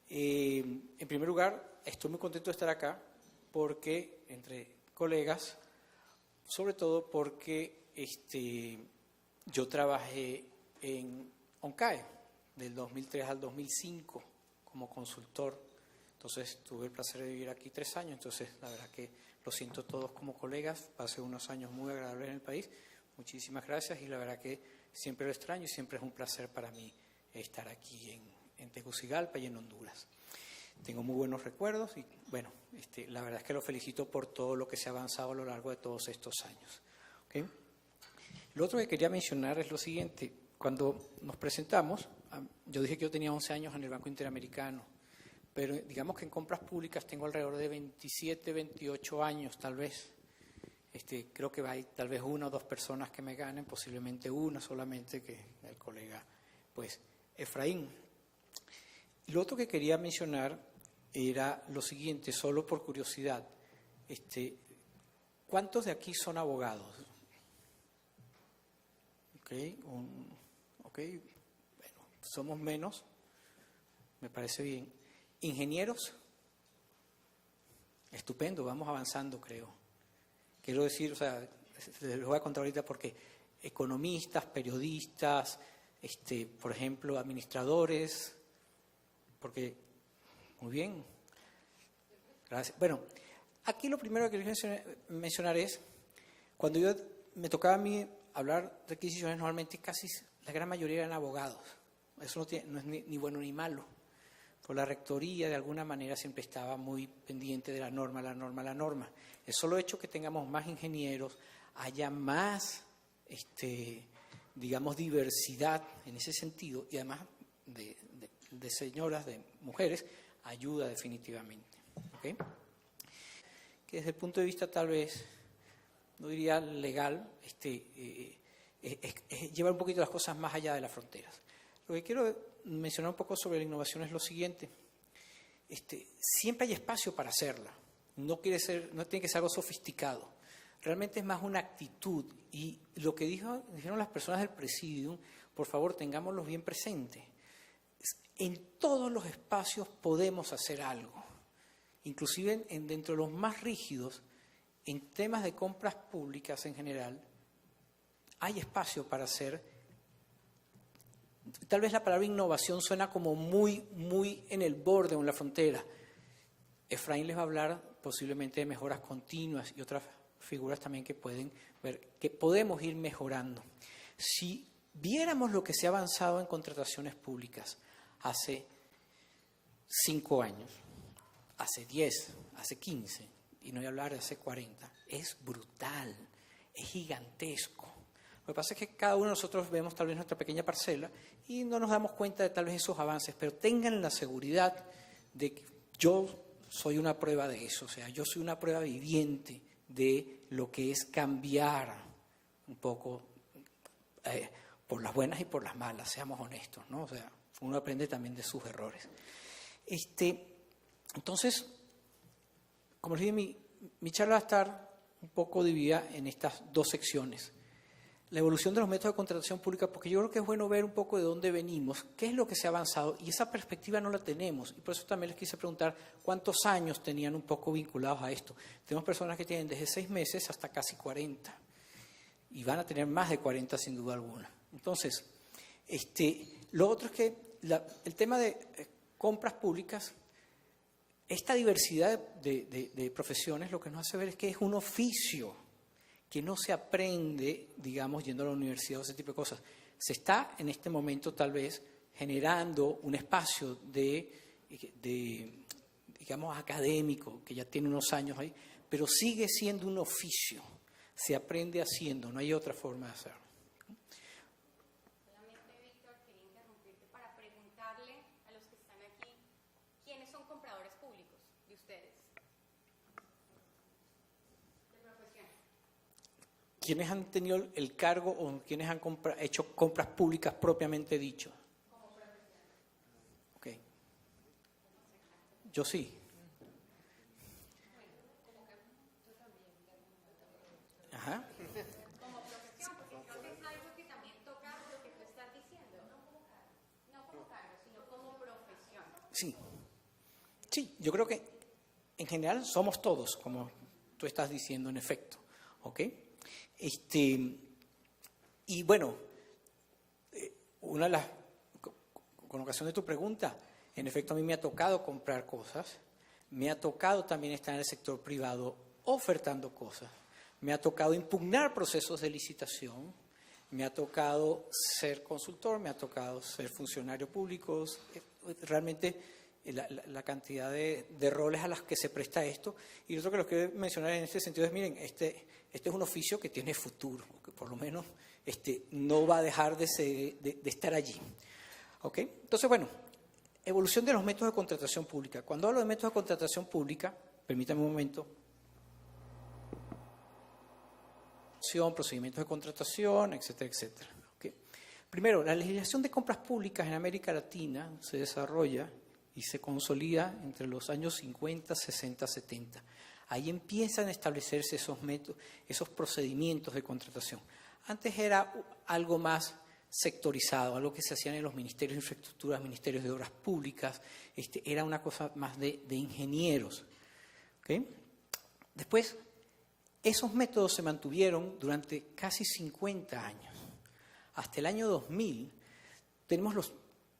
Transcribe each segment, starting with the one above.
En primer lugar, estoy muy contento de estar acá porque, entre colegas, sobre todo porque yo trabajé en ONCAE del 2003 al 2005 como consultor. Entonces tuve el placer de vivir aquí 3 años, entonces la verdad que lo siento todos como colegas, pasé unos años muy agradables en el país, muchísimas gracias y la verdad que siempre lo extraño y siempre es un placer para mí estar aquí en Tegucigalpa y en Honduras. Tengo muy buenos recuerdos y bueno, la verdad es que lo felicito por todo lo que se ha avanzado a lo largo de todos estos años. ¿Okay? Lo otro que quería mencionar es lo siguiente, cuando nos presentamos, yo dije que yo tenía 11 años en el Banco Interamericano, pero digamos que en compras públicas tengo alrededor de 27, 28 años tal vez. Creo que hay tal vez 1 o 2 personas que me ganen, posiblemente una solamente, que el colega pues Efraín. Lo otro que quería mencionar era lo siguiente, solo por curiosidad. ¿Cuántos de aquí son abogados? Bueno, somos menos, me parece bien. ¿Ingenieros? Estupendo, vamos avanzando, creo. Quiero decir, o sea, les voy a contar ahorita porque economistas, periodistas, por ejemplo, administradores, porque, muy bien, gracias. Bueno, aquí lo primero que quería mencionar es, cuando me tocaba a mí hablar de adquisiciones, normalmente casi la gran mayoría eran abogados. Eso no es ni bueno ni malo. Por la rectoría, de alguna manera, siempre estaba muy pendiente de la norma. El solo hecho que tengamos más ingenieros, haya más, digamos, diversidad en ese sentido, y además de señoras, de mujeres, ayuda definitivamente. ¿Okay? Que desde el punto de vista, tal vez, no diría legal, llevar un poquito las cosas más allá de las fronteras. Lo que quiero mencionar un poco sobre la innovación es lo siguiente. Siempre hay espacio para hacerla. No tiene que ser algo sofisticado. Realmente es más una actitud. Y lo que dijeron las personas del Presidium, por favor, tengámoslo bien presente. En todos los espacios podemos hacer algo. Inclusive dentro de los más rígidos, en temas de compras públicas en general, hay espacio para hacer. Tal vez la palabra innovación suena como muy en el borde o en la frontera. Efraín les va a hablar posiblemente de mejoras continuas y otras figuras también que pueden ver que podemos ir mejorando. Si viéramos lo que se ha avanzado en contrataciones públicas hace 5 años, hace 10, hace 15, y no voy a hablar de hace 40, es brutal, es gigantesco. Lo que pasa es que cada uno de nosotros vemos tal vez nuestra pequeña parcela y no nos damos cuenta de tal vez esos avances, pero tengan la seguridad de que yo soy una prueba de eso, o sea, yo soy una prueba viviente de lo que es cambiar un poco por las buenas y por las malas, seamos honestos, ¿no? O sea, uno aprende también de sus errores. Entonces, como les dije, mi charla va a estar un poco dividida en estas 2 secciones. La evolución de los métodos de contratación pública, porque yo creo que es bueno ver un poco de dónde venimos, qué es lo que se ha avanzado, y esa perspectiva no la tenemos. Y por eso también les quise preguntar cuántos años tenían un poco vinculados a esto. Tenemos personas que tienen desde 6 meses hasta casi 40, y van a tener más de 40 sin duda alguna. Entonces, lo otro es que el tema de compras públicas, esta diversidad de profesiones lo que nos hace ver es que es un oficio que no se aprende, digamos, yendo a la universidad o ese tipo de cosas. Se está en este momento tal vez generando un espacio digamos, académico, que ya tiene unos años ahí, pero sigue siendo un oficio. Se aprende haciendo, no hay otra forma de hacerlo. Solamente, Víctor, quería interrumpirte para preguntarle a los que están aquí, ¿quiénes son compradores públicos de ustedes? ¿Quiénes han tenido el cargo o quiénes han hecho compras públicas propiamente dicho? Como profesional. Ok. Yo sí. Ajá. Como profesión, porque creo que es algo que también toca lo que tú estás diciendo. No como cargo, sino como profesión. Sí. Sí, yo creo que en general somos todos, como tú estás diciendo, en efecto. ¿Ok? Y bueno, una de las, con ocasión de tu pregunta, en efecto a mí me ha tocado comprar cosas, me ha tocado también estar en el sector privado ofertando cosas, me ha tocado impugnar procesos de licitación, me ha tocado ser consultor, me ha tocado ser funcionario público, realmente la cantidad de roles a las que se presta esto. Y lo que los quiero mencionar en este sentido es, miren, este es un oficio que tiene futuro, que por lo menos no va a dejar de estar allí. ¿Ok? Entonces, bueno, evolución de los métodos de contratación pública. Cuando hablo de métodos de contratación pública, permítame un momento, procedimientos de contratación, etcétera, etcétera. ¿Okay? Primero, la legislación de compras públicas en América Latina se desarrolla y se consolida entre los años 50, 60, 70. Ahí empiezan a establecerse esos métodos, esos procedimientos de contratación. Antes era algo más sectorizado, algo que se hacían en los ministerios de infraestructuras, ministerios de obras públicas, era una cosa más de ingenieros. ¿Okay? Después, esos métodos se mantuvieron durante casi 50 años. Hasta el año 2000 tenemos los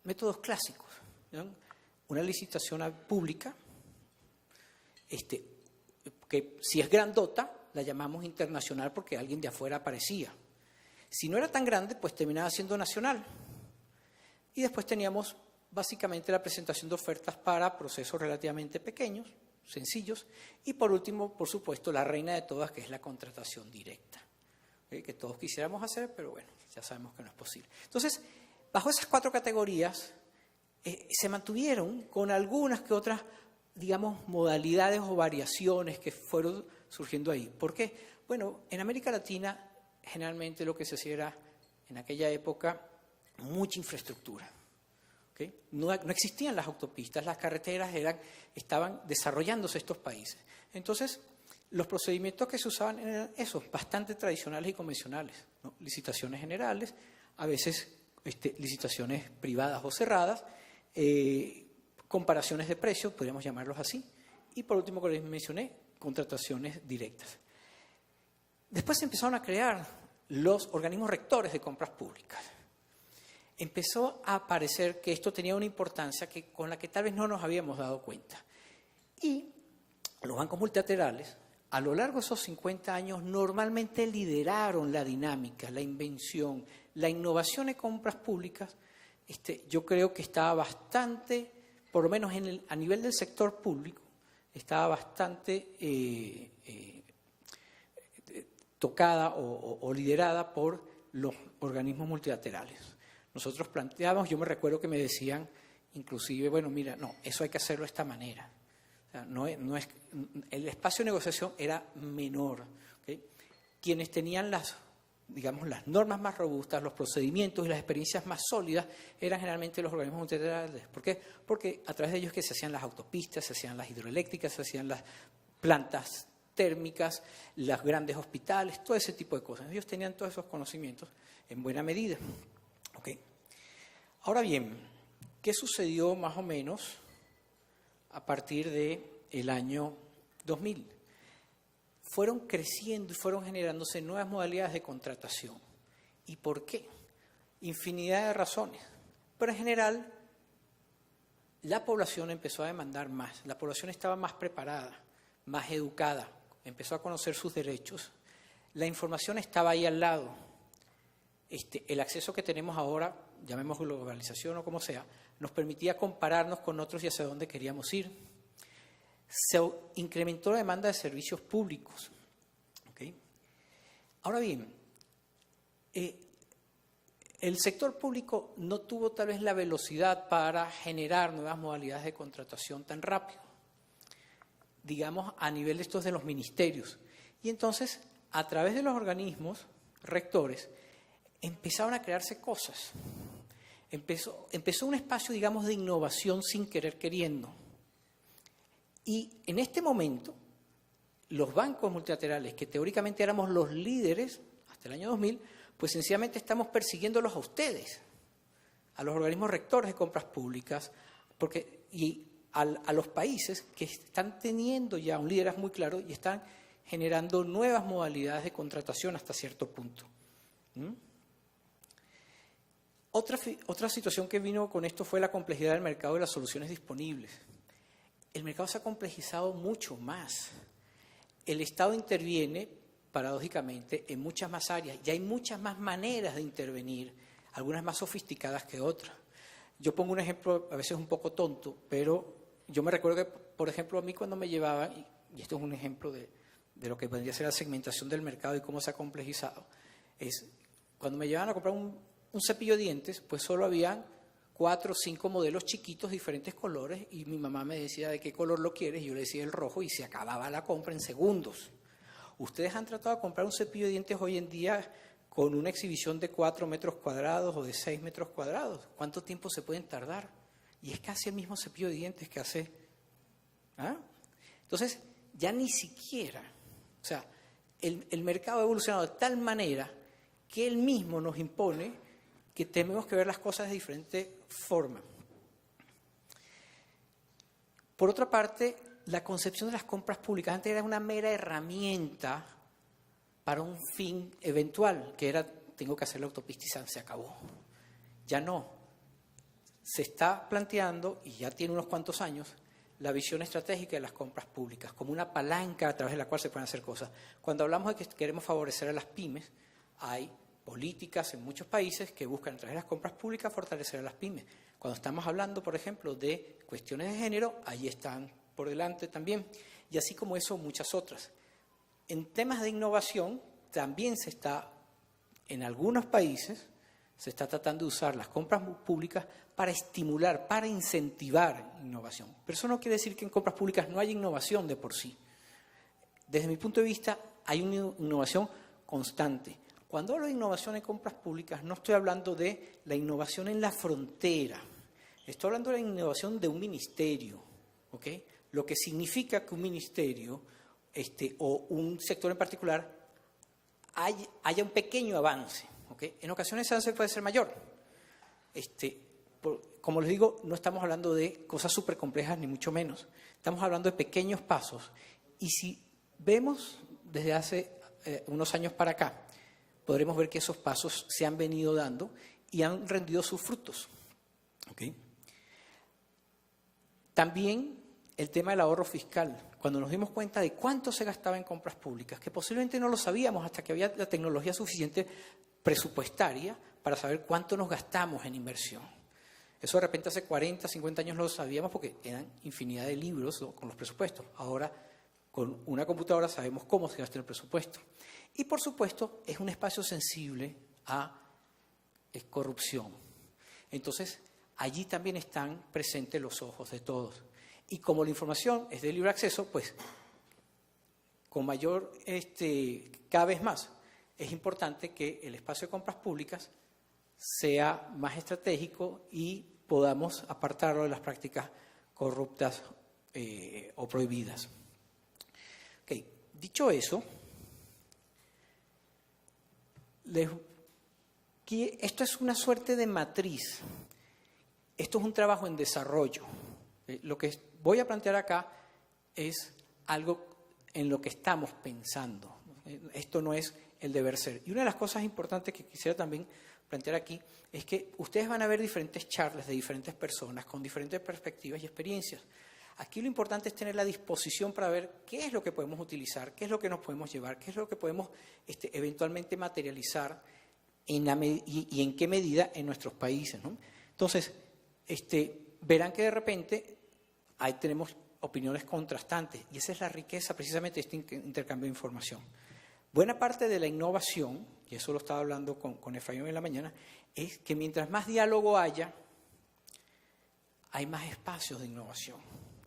métodos clásicos, ¿no? Una licitación pública, que si es grandota, la llamamos internacional porque alguien de afuera aparecía. Si no era tan grande, pues terminaba siendo nacional. Y después teníamos básicamente la presentación de ofertas para procesos relativamente pequeños, sencillos, y por último, por supuesto, la reina de todas, que es la contratación directa, que todos quisiéramos hacer, pero bueno, ya sabemos que no es posible. Entonces, bajo esas 4 categorías, se mantuvieron con algunas que otras, digamos, modalidades o variaciones que fueron surgiendo ahí. ¿Por qué? Bueno, en América Latina, generalmente lo que se hacía era, en aquella época, mucha infraestructura. ¿Okay? No existían las autopistas, las carreteras estaban desarrollándose estos países. Entonces, los procedimientos que se usaban eran esos, bastante tradicionales y convencionales, ¿no? Licitaciones generales, a veces licitaciones privadas o cerradas, comparaciones de precios, podríamos llamarlos así, y por último, como les mencioné, contrataciones directas. Después se empezaron a crear los organismos rectores de compras públicas. Empezó a aparecer que esto tenía una importancia con la que tal vez no nos habíamos dado cuenta. Y los bancos multilaterales, a lo largo de esos 50 años, normalmente lideraron la dinámica, la invención, la innovación en compras públicas. Yo creo que estaba bastante, por lo menos a nivel del sector público, estaba bastante tocada o liderada por los organismos multilaterales. Nosotros planteábamos, yo me recuerdo que me decían, inclusive, bueno, mira, no, eso hay que hacerlo de esta manera. O sea, el espacio de negociación era menor. ¿Okay? Quienes tenían las normas más robustas, los procedimientos y las experiencias más sólidas eran generalmente los organismos multilaterales. ¿Por qué? Porque a través de ellos que se hacían las autopistas, se hacían las hidroeléctricas, se hacían las plantas térmicas, los grandes hospitales, todo ese tipo de cosas. Ellos tenían todos esos conocimientos en buena medida. ¿Okay? Ahora bien, ¿qué sucedió más o menos a partir del año 2000? Fueron creciendo y fueron generándose nuevas modalidades de contratación. ¿Y por qué? Infinidad de razones. Pero en general, la población empezó a demandar más. La población estaba más preparada, más educada, empezó a conocer sus derechos. La información estaba ahí al lado. El acceso que tenemos ahora, llamemos globalización o como sea, nos permitía compararnos con otros y hacia dónde queríamos ir. Se incrementó la demanda de servicios públicos. ¿Okay? Ahora bien, el sector público no tuvo tal vez la velocidad para generar nuevas modalidades de contratación tan rápido, digamos a nivel de estos de los ministerios. Y entonces, a través de los organismos rectores, empezaron a crearse cosas. Empezó un espacio, digamos, de innovación sin querer queriendo. Y en este momento, los bancos multilaterales, que teóricamente éramos los líderes hasta el año 2000, pues sencillamente estamos persiguiéndolos a ustedes, a los organismos rectores de compras públicas, y a los países que están teniendo ya un liderazgo muy claro y están generando nuevas modalidades de contratación hasta cierto punto. Otra situación que vino con esto fue la complejidad del mercado y las soluciones disponibles. El mercado se ha complejizado mucho más. El Estado interviene, paradójicamente, en muchas más áreas y hay muchas más maneras de intervenir, algunas más sofisticadas que otras. Yo pongo un ejemplo, a veces un poco tonto, pero yo me recuerdo que, por ejemplo, a mí cuando me llevaban, y esto es un ejemplo de lo que vendría a ser la segmentación del mercado y cómo se ha complejizado, es cuando me llevaban a comprar un cepillo de dientes, pues solo habían 4 o 5 modelos chiquitos, diferentes colores, y mi mamá me decía de qué color lo quieres, y yo le decía el rojo, y se acababa la compra en segundos. Ustedes han tratado de comprar un cepillo de dientes hoy en día con una exhibición de 4 metros cuadrados o de 6 metros cuadrados. ¿Cuánto tiempo se pueden tardar? Y es casi el mismo cepillo de dientes que hace. Entonces, ya ni siquiera, o sea, el mercado ha evolucionado de tal manera que él mismo nos impone que tenemos que ver las cosas de diferente forma. Por otra parte, la concepción de las compras públicas antes era una mera herramienta para un fin eventual, que era, tengo que hacer la autopista y se acabó. Ya no. Se está planteando, y ya tiene unos cuantos años, la visión estratégica de las compras públicas, como una palanca a través de la cual se pueden hacer cosas. Cuando hablamos de que queremos favorecer a las pymes, hay políticas en muchos países que buscan a través de las compras públicas fortalecer a las pymes. Cuando estamos hablando, por ejemplo, de cuestiones de género, ahí están por delante también, y así como eso, muchas otras. En temas de innovación, también se está, en algunos países, se está tratando de usar las compras públicas para estimular, para incentivar innovación. Pero eso no quiere decir que en compras públicas no haya innovación de por sí. Desde mi punto de vista, hay una innovación constante. Cuando hablo de innovación en compras públicas, no estoy hablando de la innovación en la frontera. Estoy hablando de la innovación de un ministerio, ¿ok? Lo que significa que un ministerio o un sector en particular haya un pequeño avance, ¿ok? En ocasiones ese avance puede ser mayor. Como les digo, no estamos hablando de cosas súper complejas, ni mucho menos. Estamos hablando de pequeños pasos. Y si vemos desde hace unos años para acá, podremos ver que esos pasos se han venido dando y han rendido sus frutos. ¿Okay? También el tema del ahorro fiscal. Cuando nos dimos cuenta de cuánto se gastaba en compras públicas, que posiblemente no lo sabíamos hasta que había la tecnología suficiente presupuestaria para saber cuánto nos gastamos en inversión. Eso de repente hace 40, 50 años no lo sabíamos porque eran infinidad de libros con los presupuestos. Ahora, con una computadora sabemos cómo se gasta el presupuesto. Y, por supuesto, es un espacio sensible a corrupción. Entonces, allí también están presentes los ojos de todos. Y como la información es de libre acceso, pues, con mayor, cada vez más, es importante que el espacio de compras públicas sea más estratégico y podamos apartarlo de las prácticas corruptas o prohibidas. Okay. Dicho eso, esto es una suerte de matriz. Esto es un trabajo en desarrollo. Lo que voy a plantear acá es algo en lo que estamos pensando. Esto no es el deber ser. Y una de las cosas importantes que quisiera también plantear aquí es que ustedes van a ver diferentes charlas de diferentes personas con diferentes perspectivas y experiencias. Aquí lo importante es tener la disposición para ver qué es lo que podemos utilizar, qué es lo que nos podemos llevar, qué es lo que podemos eventualmente materializar y en qué medida en nuestros países, ¿no? Entonces, verán que de repente ahí tenemos opiniones contrastantes y esa es la riqueza precisamente de este intercambio de información. Buena parte de la innovación, y eso lo estaba hablando con Efraín en la mañana, es que mientras más diálogo haya, hay más espacios de innovación.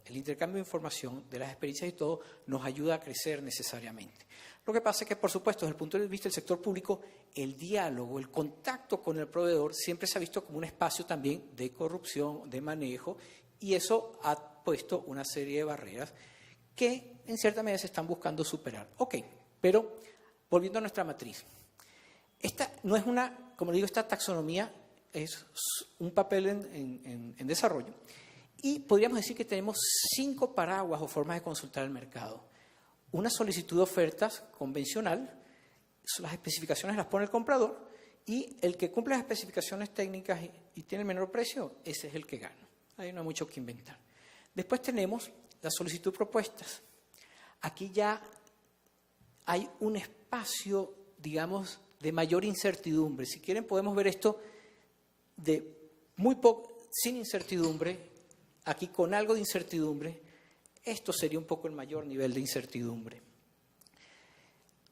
El intercambio de información, de las experiencias y todo, nos ayuda a crecer necesariamente. Lo que pasa es que, por supuesto, desde el punto de vista del sector público, el diálogo, el contacto con el proveedor siempre se ha visto como un espacio también de corrupción, de manejo, y eso ha puesto una serie de barreras que, en cierta medida, se están buscando superar. Ok, pero volviendo a nuestra matriz. Esta no es como digo, esta taxonomía es un papel en desarrollo. Y podríamos decir que tenemos 5 paraguas o formas de consultar el mercado. Una solicitud de ofertas convencional, las especificaciones las pone el comprador y el que cumple las especificaciones técnicas y tiene el menor precio, ese es el que gana. Ahí no hay mucho que inventar. Después tenemos la solicitud de propuestas. Aquí ya hay un espacio, digamos, de mayor incertidumbre. Si quieren podemos ver esto de muy poco, sin incertidumbre, aquí con algo de incertidumbre. Esto sería un poco el mayor nivel de incertidumbre.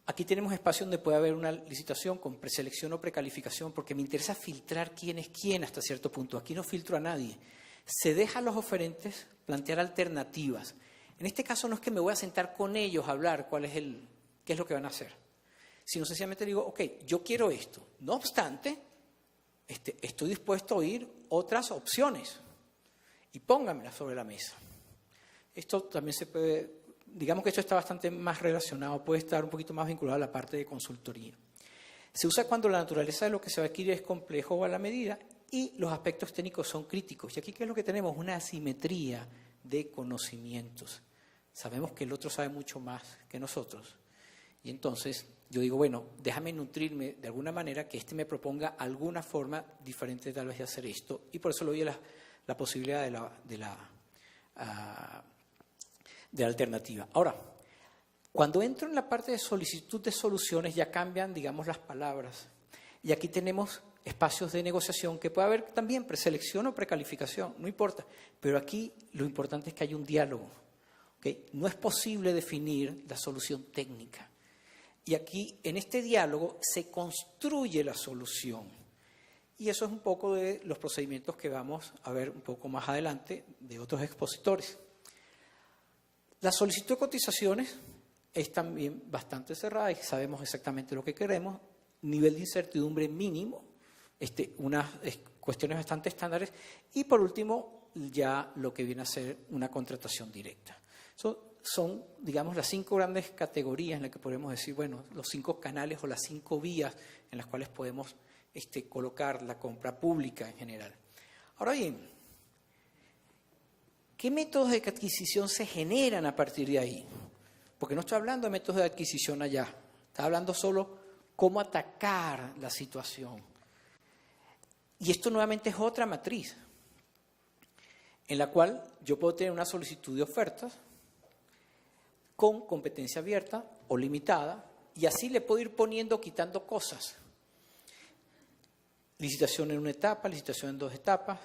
Aquí tenemos espacio donde puede haber una licitación con preselección o precalificación, porque me interesa filtrar quién es quién hasta cierto punto. Aquí no filtro a nadie. Se deja a los oferentes plantear alternativas. En este caso no es que me voy a sentar con ellos a hablar qué es lo que van a hacer, sino sencillamente digo, ok, yo quiero esto. No obstante, estoy dispuesto a oír otras opciones y pónganmelas sobre la mesa. Esto también se puede, digamos que esto está bastante más relacionado, puede estar un poquito más vinculado a la parte de consultoría. Se usa cuando la naturaleza de lo que se va a adquirir es complejo o a la medida y los aspectos técnicos son críticos. Y aquí, ¿qué es lo que tenemos? Una asimetría de conocimientos. Sabemos que el otro sabe mucho más que nosotros. Y entonces yo digo, bueno, déjame nutrirme de alguna manera que me proponga alguna forma diferente tal vez de hacer esto. Y por eso le doy la posibilidad de la alternativa. Ahora, cuando entro en la parte de solicitud de soluciones ya cambian, digamos, las palabras. Y aquí tenemos espacios de negociación que puede haber también preselección o precalificación, no importa. Pero aquí lo importante es que haya un diálogo. ¿Okay? No es posible definir la solución técnica. Y aquí, en este diálogo, se construye la solución. Y eso es un poco de los procedimientos que vamos a ver un poco más adelante de otros expositores. La solicitud de cotizaciones es también bastante cerrada y sabemos exactamente lo que queremos. Nivel de incertidumbre mínimo, unas cuestiones bastante estándares. Y por último, ya lo que viene a ser una contratación directa. Son, digamos, las 5 grandes categorías en las que podemos decir, bueno, los 5 canales o las 5 vías en las cuales podemos colocar la compra pública en general. Ahora bien, ¿qué métodos de adquisición se generan a partir de ahí? Porque no estoy hablando de métodos de adquisición allá, estoy hablando solo cómo atacar la situación. Y esto nuevamente es otra matriz, en la cual yo puedo tener una solicitud de ofertas con competencia abierta o limitada, y así le puedo ir poniendo, quitando cosas. Licitación en una etapa, licitación en 2 etapas.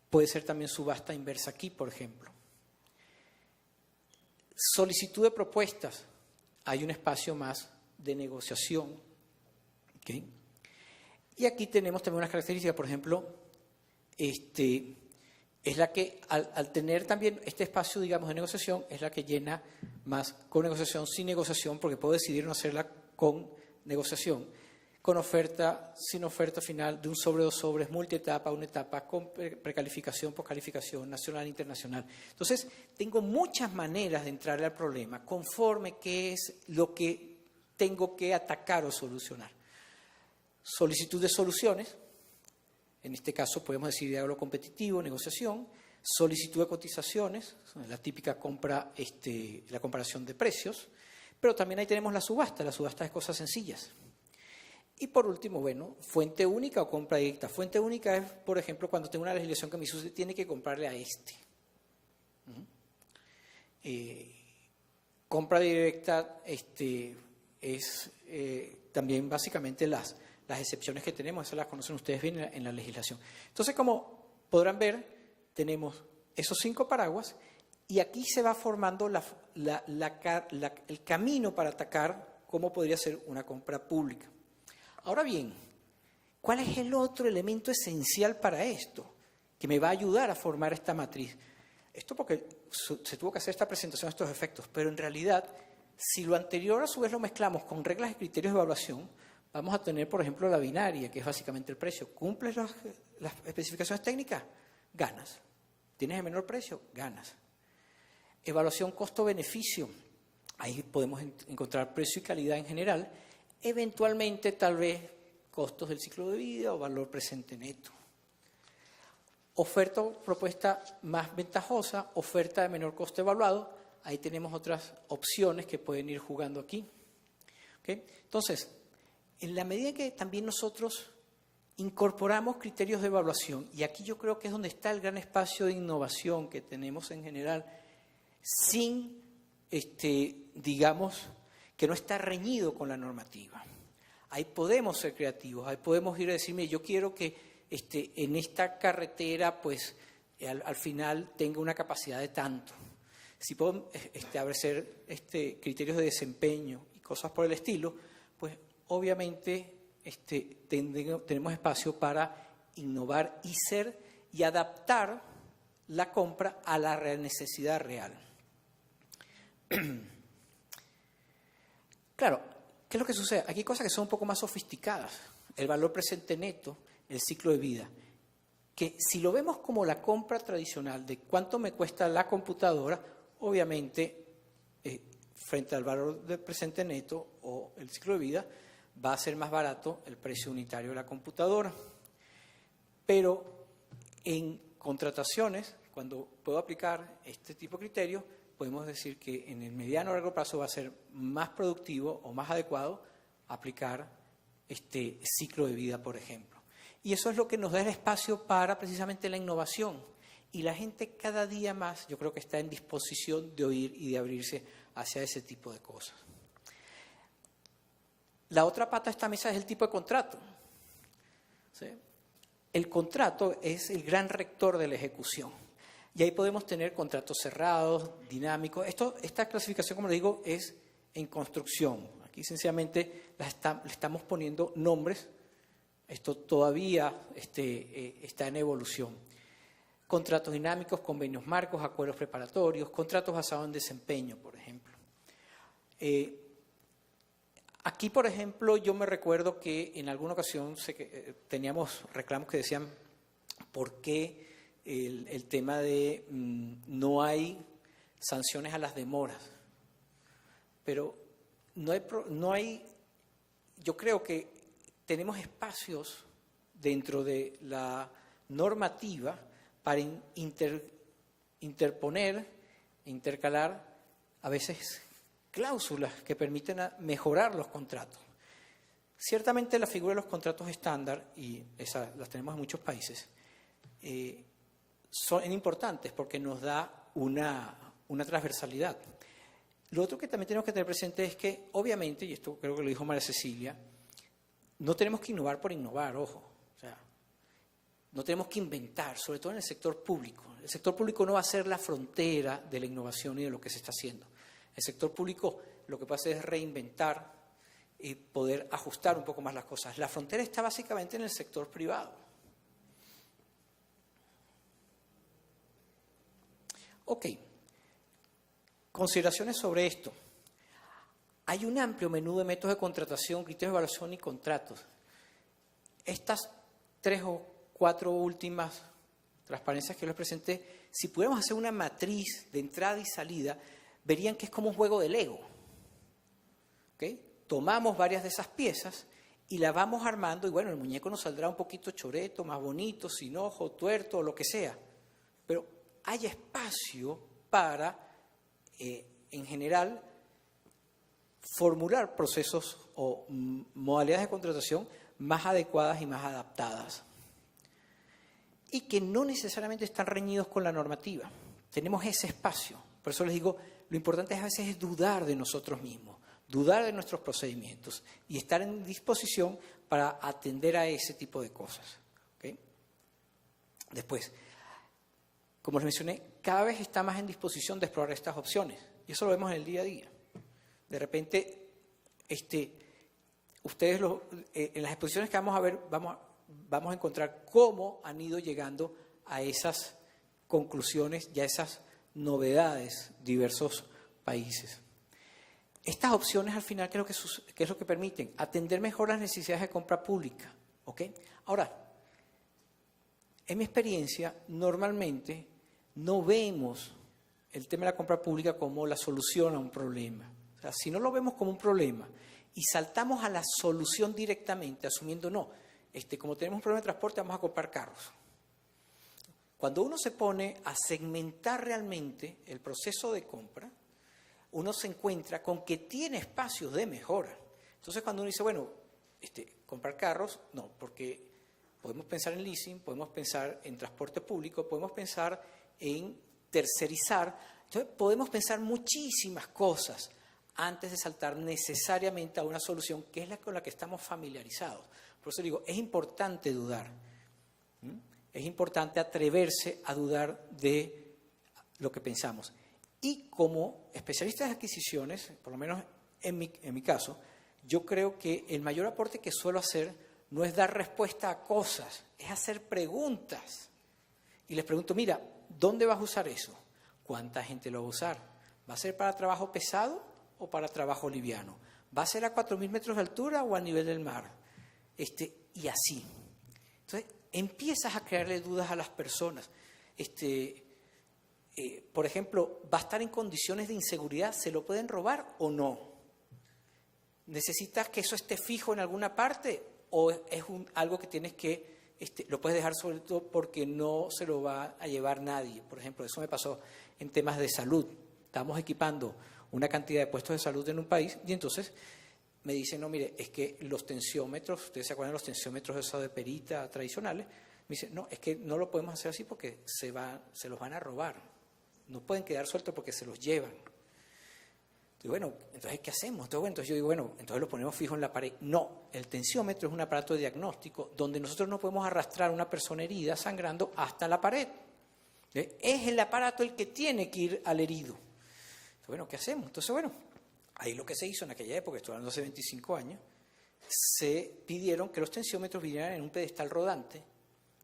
Puede ser también subasta inversa aquí, por ejemplo. Solicitud de propuestas. Hay un espacio más de negociación. ¿Okay? Y aquí tenemos también unas características, por ejemplo, es la que, al tener también este espacio, digamos, de negociación, es la que llena más con negociación, sin negociación, porque puedo decidir no hacerla con negociación, con oferta, sin oferta final, de un sobre, 2 sobres, multietapa, una etapa, con precalificación, poscalificación, nacional, internacional. Entonces, tengo muchas maneras de entrar al problema, conforme qué es lo que tengo que atacar o solucionar. Solicitud de soluciones. En este caso podemos decir diálogo competitivo, negociación, solicitud de cotizaciones, la típica compra, la comparación de precios, pero también ahí tenemos la subasta es cosas sencillas. Y por último, bueno, fuente única o compra directa. Fuente única es, por ejemplo, cuando tengo una legislación que me dice, usted tiene que comprarle a compra directa es también básicamente las excepciones que tenemos, esas las conocen ustedes bien en la legislación. Entonces, como podrán ver, tenemos esos 5 paraguas y aquí se va formando el camino para atacar cómo podría ser una compra pública. Ahora bien, ¿cuál es el otro elemento esencial para esto que me va a ayudar a formar esta matriz? Esto porque se tuvo que hacer esta presentación de estos efectos, pero en realidad, si lo anterior a su vez lo mezclamos con reglas y criterios de evaluación, vamos a tener, por ejemplo, la binaria, que es básicamente el precio. ¿Cumples las especificaciones técnicas? Ganas. ¿Tienes el menor precio? Ganas. Evaluación costo-beneficio. Ahí podemos encontrar precio y calidad en general. Eventualmente, tal vez, costos del ciclo de vida o valor presente neto. Oferta o propuesta más ventajosa, oferta de menor coste evaluado. Ahí tenemos otras opciones que pueden ir jugando aquí. ¿Okay? Entonces, en la medida que también nosotros incorporamos criterios de evaluación, y aquí yo creo que es donde está el gran espacio de innovación que tenemos en general, sin, digamos, que no está reñido con la normativa. Ahí podemos ser creativos, ahí podemos ir a decirme, yo quiero que en esta carretera, pues, al final tenga una capacidad de tanto. Si puedo establecer criterios de desempeño y cosas por el estilo, pues, obviamente, tenemos espacio para innovar y adaptar la compra a la necesidad real. Claro, ¿qué es lo que sucede? Aquí hay cosas que son un poco más sofisticadas. El valor presente neto, el ciclo de vida, que si lo vemos como la compra tradicional de cuánto me cuesta la computadora, obviamente, frente al valor del presente neto o el ciclo de vida, va a ser más barato el precio unitario de la computadora. Pero en contrataciones, cuando puedo aplicar este tipo de criterios, podemos decir que en el mediano o largo plazo va a ser más productivo o más adecuado aplicar este ciclo de vida, por ejemplo. Y eso es lo que nos da el espacio para precisamente la innovación. Y la gente cada día más, yo creo que está en disposición de oír y de abrirse hacia ese tipo de cosas. La otra pata de esta mesa es el tipo de contrato. ¿Sí? El contrato es el gran rector de la ejecución. Y ahí podemos tener contratos cerrados, dinámicos. Esta clasificación, como les digo, es en construcción. Aquí sencillamente le estamos poniendo nombres. Esto todavía está en evolución. Contratos dinámicos, convenios marcos, acuerdos preparatorios, contratos basados en desempeño, por ejemplo. Aquí, por ejemplo, yo me recuerdo que en alguna ocasión teníamos reclamos que decían por qué el tema de no hay sanciones a las demoras. Pero no hay, yo creo que tenemos espacios dentro de la normativa para interponer, intercalar a veces cláusulas que permiten mejorar los contratos. Ciertamente la figura de los contratos estándar, y esas las tenemos en muchos países, son importantes porque nos da una transversalidad. Lo otro que también tenemos que tener presente es que, obviamente, y esto creo que lo dijo María Cecilia, no tenemos que innovar por innovar, ojo. O sea, no tenemos que inventar, sobre todo en el sector público. El sector público no va a ser la frontera de la innovación y de lo que se está haciendo. El sector público lo que pasa es reinventar y poder ajustar un poco más las cosas. La frontera está básicamente en el sector privado. Ok. Consideraciones sobre esto. Hay un amplio menú de métodos de contratación, criterios de evaluación y contratos. Estas 3 o 4 últimas transparencias que les presenté, si pudiéramos hacer una matriz de entrada y salida, verían que es como un juego de Lego. ¿Okay? Tomamos varias de esas piezas y las vamos armando y bueno, el muñeco nos saldrá un poquito choreto, más bonito, sin ojo, tuerto, lo que sea. Pero hay espacio para, en general, formular procesos o modalidades de contratación más adecuadas y más adaptadas. Y que no necesariamente están reñidos con la normativa. Tenemos ese espacio. Por eso les digo, lo importante a veces es dudar de nosotros mismos, dudar de nuestros procedimientos y estar en disposición para atender a ese tipo de cosas. ¿Okay? Después, como les mencioné, cada vez está más en disposición de explorar estas opciones. Y eso lo vemos en el día a día. De repente, ustedes en las exposiciones que vamos a ver, vamos a encontrar cómo han ido llegando a esas conclusiones y a esas novedades diversos países. Estas opciones al final, ¿qué es lo que permiten? Atender mejor las necesidades de compra pública. ¿Okay? Ahora, en mi experiencia, normalmente no vemos el tema de la compra pública como la solución a un problema. O sea, si no lo vemos como un problema y saltamos a la solución directamente, asumiendo no, como tenemos un problema de transporte, vamos a comprar carros. Cuando uno se pone a segmentar realmente el proceso de compra, uno se encuentra con que tiene espacios de mejora. Entonces, cuando uno dice, bueno, comprar carros, no, porque podemos pensar en leasing, podemos pensar en transporte público, podemos pensar en tercerizar. Entonces, podemos pensar muchísimas cosas antes de saltar necesariamente a una solución que es la con la que estamos familiarizados. Por eso digo, es importante dudar. Es importante atreverse a dudar de lo que pensamos. Y como especialistas de adquisiciones, por lo menos en mi caso, yo creo que el mayor aporte que suelo hacer no es dar respuesta a cosas, es hacer preguntas. Y les pregunto, mira, ¿dónde vas a usar eso? ¿Cuánta gente lo va a usar? ¿Va a ser para trabajo pesado o para trabajo liviano? ¿Va a ser a 4.000 metros de altura o a nivel del mar? Y así. Entonces, empiezas a crearle dudas a las personas. Por ejemplo, ¿va a estar en condiciones de inseguridad? ¿Se lo pueden robar o no? ¿Necesitas que eso esté fijo en alguna parte o es algo que tienes que, lo puedes dejar sobre todo porque no se lo va a llevar nadie? Por ejemplo, eso me pasó en temas de salud. Estábamos equipando una cantidad de puestos de salud en un país y entonces me dicen, no, mire, es que los tensiómetros, ustedes se acuerdan de los tensiómetros esos de perita tradicionales, me dicen, no, es que no lo podemos hacer así porque se los van a robar. No pueden quedar sueltos porque se los llevan. Y bueno, entonces, ¿qué hacemos? Entonces yo digo, bueno, entonces lo ponemos fijo en la pared. No, el tensiómetro es un aparato de diagnóstico donde nosotros no podemos arrastrar a una persona herida sangrando hasta la pared. Es el aparato el que tiene que ir al herido. Entonces, bueno, ¿qué hacemos? Entonces, bueno, ahí lo que se hizo en aquella época, estoy hablando hace 25 años, se pidieron que los tensiómetros vinieran en un pedestal rodante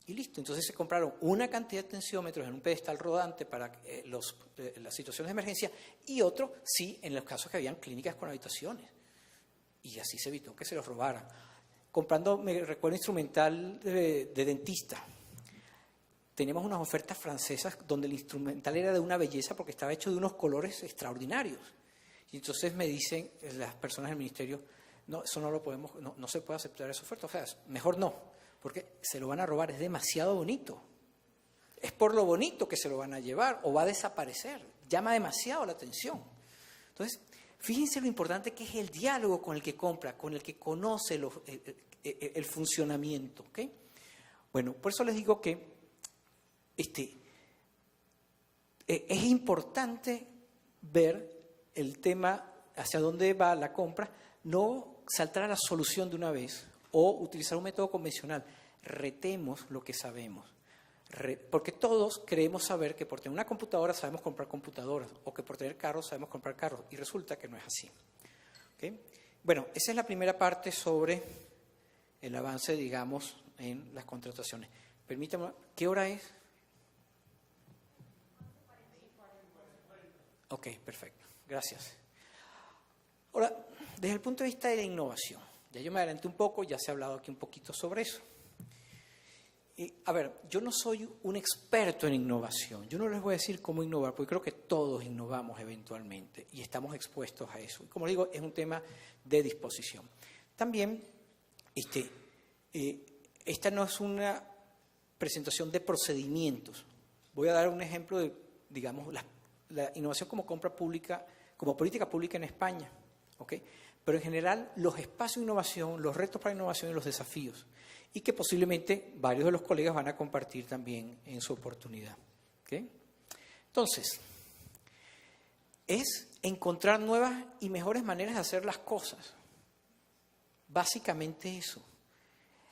y listo. Entonces se compraron una cantidad de tensiómetros en un pedestal rodante para las situaciones de emergencia y otro, sí, en los casos que habían clínicas con habitaciones. Y así se evitó que se los robaran. Comprando, me recuerdo, instrumental de dentista. Teníamos unas ofertas francesas donde el instrumental era de una belleza porque estaba hecho de unos colores extraordinarios. Y entonces me dicen las personas del ministerio, no, eso no lo podemos, no se puede aceptar esa oferta. O sea, mejor no, porque se lo van a robar, es demasiado bonito. Es por lo bonito que se lo van a llevar o va a desaparecer. Llama demasiado la atención. Entonces, fíjense lo importante que es el diálogo con el que compra, con el que conoce el funcionamiento. ¿Okay? Bueno, por eso les digo que es importante ver el tema hacia dónde va la compra, no saltar a la solución de una vez o utilizar un método convencional. Retemos lo que sabemos. Porque todos creemos saber que por tener una computadora sabemos comprar computadoras o que por tener carros sabemos comprar carros y resulta que no es así. ¿Okay? Bueno, esa es la primera parte sobre el avance, digamos, en las contrataciones. Permítame, ¿qué hora es? Ok, perfecto. Gracias. Ahora, desde el punto de vista de la innovación, ya yo me adelanté un poco, ya se ha hablado aquí un poquito sobre eso. A ver, yo no soy un experto en innovación, yo no les voy a decir cómo innovar, porque creo que todos innovamos eventualmente y estamos expuestos a eso. Y como digo, es un tema de disposición. También, esta no es una presentación de procedimientos. Voy a dar un ejemplo de, digamos, la innovación como compra pública, como política pública en España, ¿ok? Pero en general los espacios de innovación, los retos para innovación y los desafíos, y que posiblemente varios de los colegas van a compartir también en su oportunidad, ¿ok? Entonces, es encontrar nuevas y mejores maneras de hacer las cosas. Básicamente eso.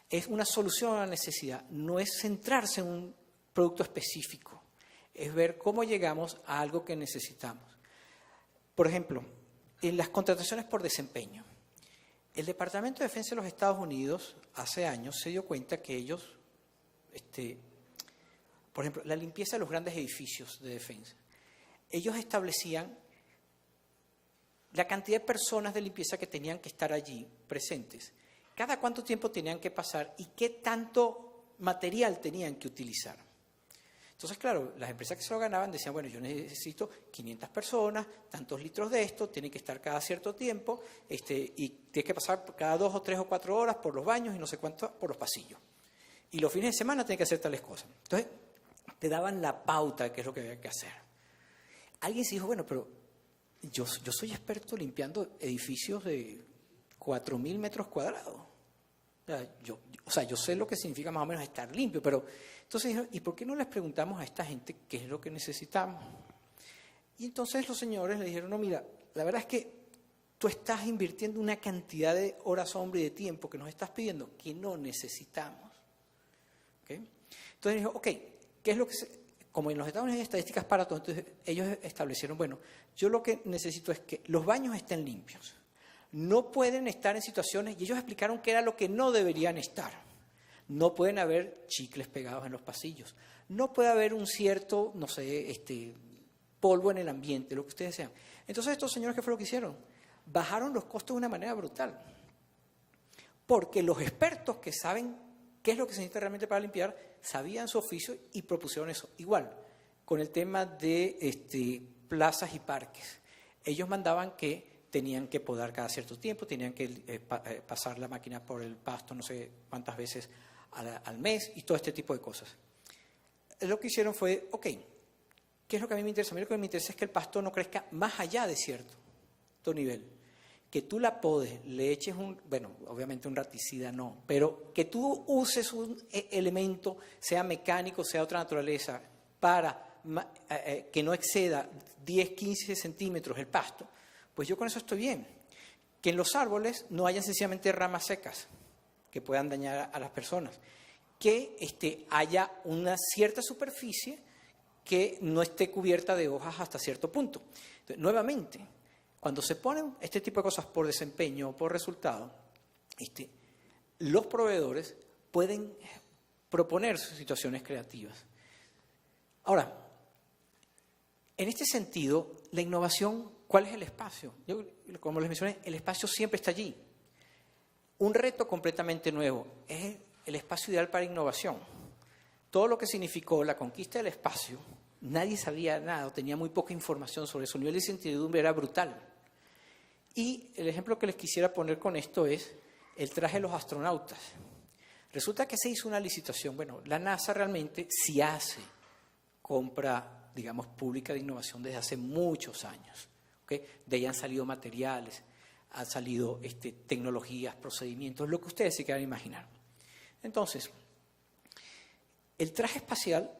Es una solución a la necesidad, no es centrarse en un producto específico. Es ver cómo llegamos a algo que necesitamos. Por ejemplo, en las contrataciones por desempeño. El Departamento de Defensa de los Estados Unidos hace años se dio cuenta que ellos, por ejemplo, la limpieza de los grandes edificios de defensa, ellos establecían la cantidad de personas de limpieza que tenían que estar allí presentes, cada cuánto tiempo tenían que pasar y qué tanto material tenían que utilizar. Entonces, claro, las empresas que se lo ganaban decían, bueno, yo necesito 500 personas, tantos litros de esto, tienen que estar cada cierto tiempo, y tiene que pasar cada 2 o 3 o 4 horas por los baños y no sé cuánto por los pasillos. Y los fines de semana tienen que hacer tales cosas. Entonces, te daban la pauta de qué es lo que había que hacer. Alguien se dijo, bueno, pero yo soy experto limpiando edificios de 4.000 metros cuadrados. O sea, yo sé lo que significa más o menos estar limpio, pero entonces dijeron, ¿y por qué no les preguntamos a esta gente qué es lo que necesitamos? Y entonces los señores le dijeron, no, mira, la verdad es que tú estás invirtiendo una cantidad de horas hombre y de tiempo que nos estás pidiendo que no necesitamos. ¿Okay? Entonces dijo, ok, ¿qué es lo que como en los Estados Unidos hay estadísticas para todo, entonces ellos establecieron, bueno, yo lo que necesito es que los baños estén limpios. No pueden estar en situaciones, y ellos explicaron qué era lo que no deberían estar. No pueden haber chicles pegados en los pasillos. No puede haber un cierto, no sé, polvo en el ambiente, lo que ustedes sean. Entonces estos señores, ¿qué fue lo que hicieron? Bajaron los costos de una manera brutal. Porque los expertos que saben qué es lo que se necesita realmente para limpiar, sabían su oficio y propusieron eso. Igual, con el tema de plazas y parques. Ellos mandaban que tenían que podar cada cierto tiempo, tenían que pasar la máquina por el pasto no sé cuántas veces al mes y todo este tipo de cosas. Lo que hicieron fue, ok, ¿qué es lo que a mí me interesa? A mí lo que me interesa es que el pasto no crezca más allá de cierto nivel. Que tú la podes, le eches obviamente un raticida no, pero que tú uses un elemento, sea mecánico, sea de otra naturaleza, para que no exceda 10, 15 centímetros el pasto, pues yo con eso estoy bien. Que en los árboles no hayan sencillamente ramas secas que puedan dañar a las personas. Que haya una cierta superficie que no esté cubierta de hojas hasta cierto punto. Entonces, nuevamente, cuando se ponen este tipo de cosas por desempeño o por resultado, los proveedores pueden proponer situaciones creativas. Ahora, en este sentido, la innovación, ¿cuál es el espacio? Yo, como les mencioné, el espacio siempre está allí. Un reto completamente nuevo es el espacio ideal para innovación. Todo lo que significó la conquista del espacio, nadie sabía nada, tenía muy poca información sobre eso. El nivel de incertidumbre era brutal. Y el ejemplo que les quisiera poner con esto es el traje de los astronautas. Resulta que se hizo una licitación. Bueno, la NASA realmente sí hace compra, digamos, pública de innovación desde hace muchos años. ¿Okay? De ahí han salido materiales, han salido tecnologías, procedimientos, lo que ustedes se quieran imaginar. Entonces, el traje espacial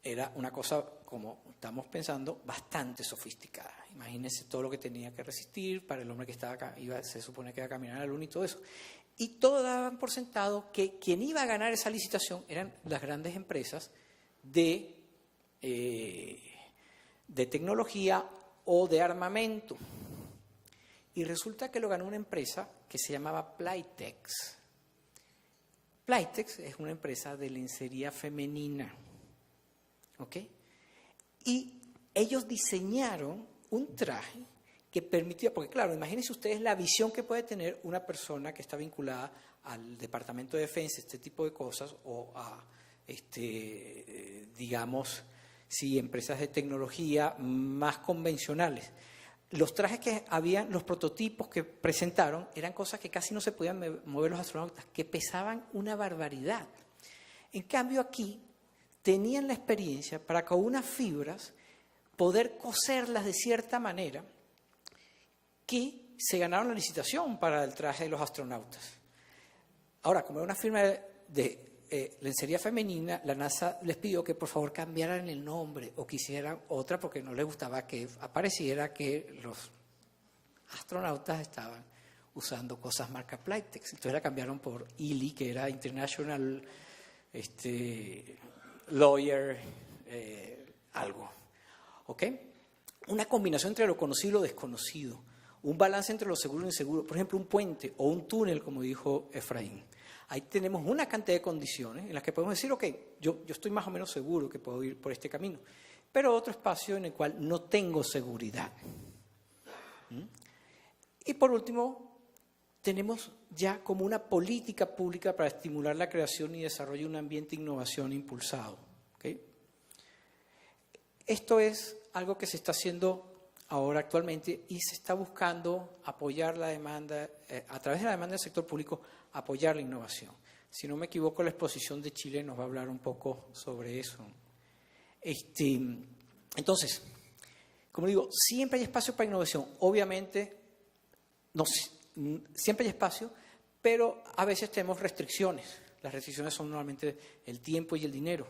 era una cosa, como estamos pensando, bastante sofisticada. Imagínense todo lo que tenía que resistir para el hombre que estaba acá, se supone que iba a caminar a la luna y todo eso. Y todos daban por sentado que quien iba a ganar esa licitación eran las grandes empresas de tecnología o de armamento. Y resulta que lo ganó una empresa que se llamaba Playtex. Playtex es una empresa de lencería femenina. ¿Ok? Y ellos diseñaron un traje que permitía, porque claro, imagínense ustedes la visión que puede tener una persona que está vinculada al Departamento de Defensa, este tipo de cosas, o a, digamos, sí, empresas de tecnología más convencionales. Los trajes que habían, los prototipos que presentaron, eran cosas que casi no se podían mover los astronautas, que pesaban una barbaridad. En cambio aquí tenían la experiencia para con unas fibras poder coserlas de cierta manera que se ganaron la licitación para el traje de los astronautas. Ahora, como era una firma de lencería femenina, la NASA les pidió que por favor cambiaran el nombre o quisieran otra porque no les gustaba que apareciera que los astronautas estaban usando cosas marca Playtex. Entonces la cambiaron por ILI, que era International Lawyer algo. ¿Ok? Una combinación entre lo conocido y lo desconocido. Un balance entre lo seguro y lo inseguro. Por ejemplo, un puente o un túnel, como dijo Efraín. Ahí tenemos una cantidad de condiciones en las que podemos decir, ok, yo estoy más o menos seguro que puedo ir por este camino. Pero otro espacio en el cual no tengo seguridad. Y por último, tenemos ya como una política pública para estimular la creación y desarrollo de un ambiente de innovación impulsado. ¿Okay? Esto es algo que se está haciendo ahora actualmente y se está buscando apoyar la demanda, a través de la demanda del sector público, apoyar la innovación. Si no me equivoco, la exposición de Chile nos va a hablar un poco sobre eso. Entonces, como digo, siempre hay espacio para innovación. Obviamente, siempre hay espacio, pero a veces tenemos restricciones. Las restricciones son normalmente el tiempo y el dinero.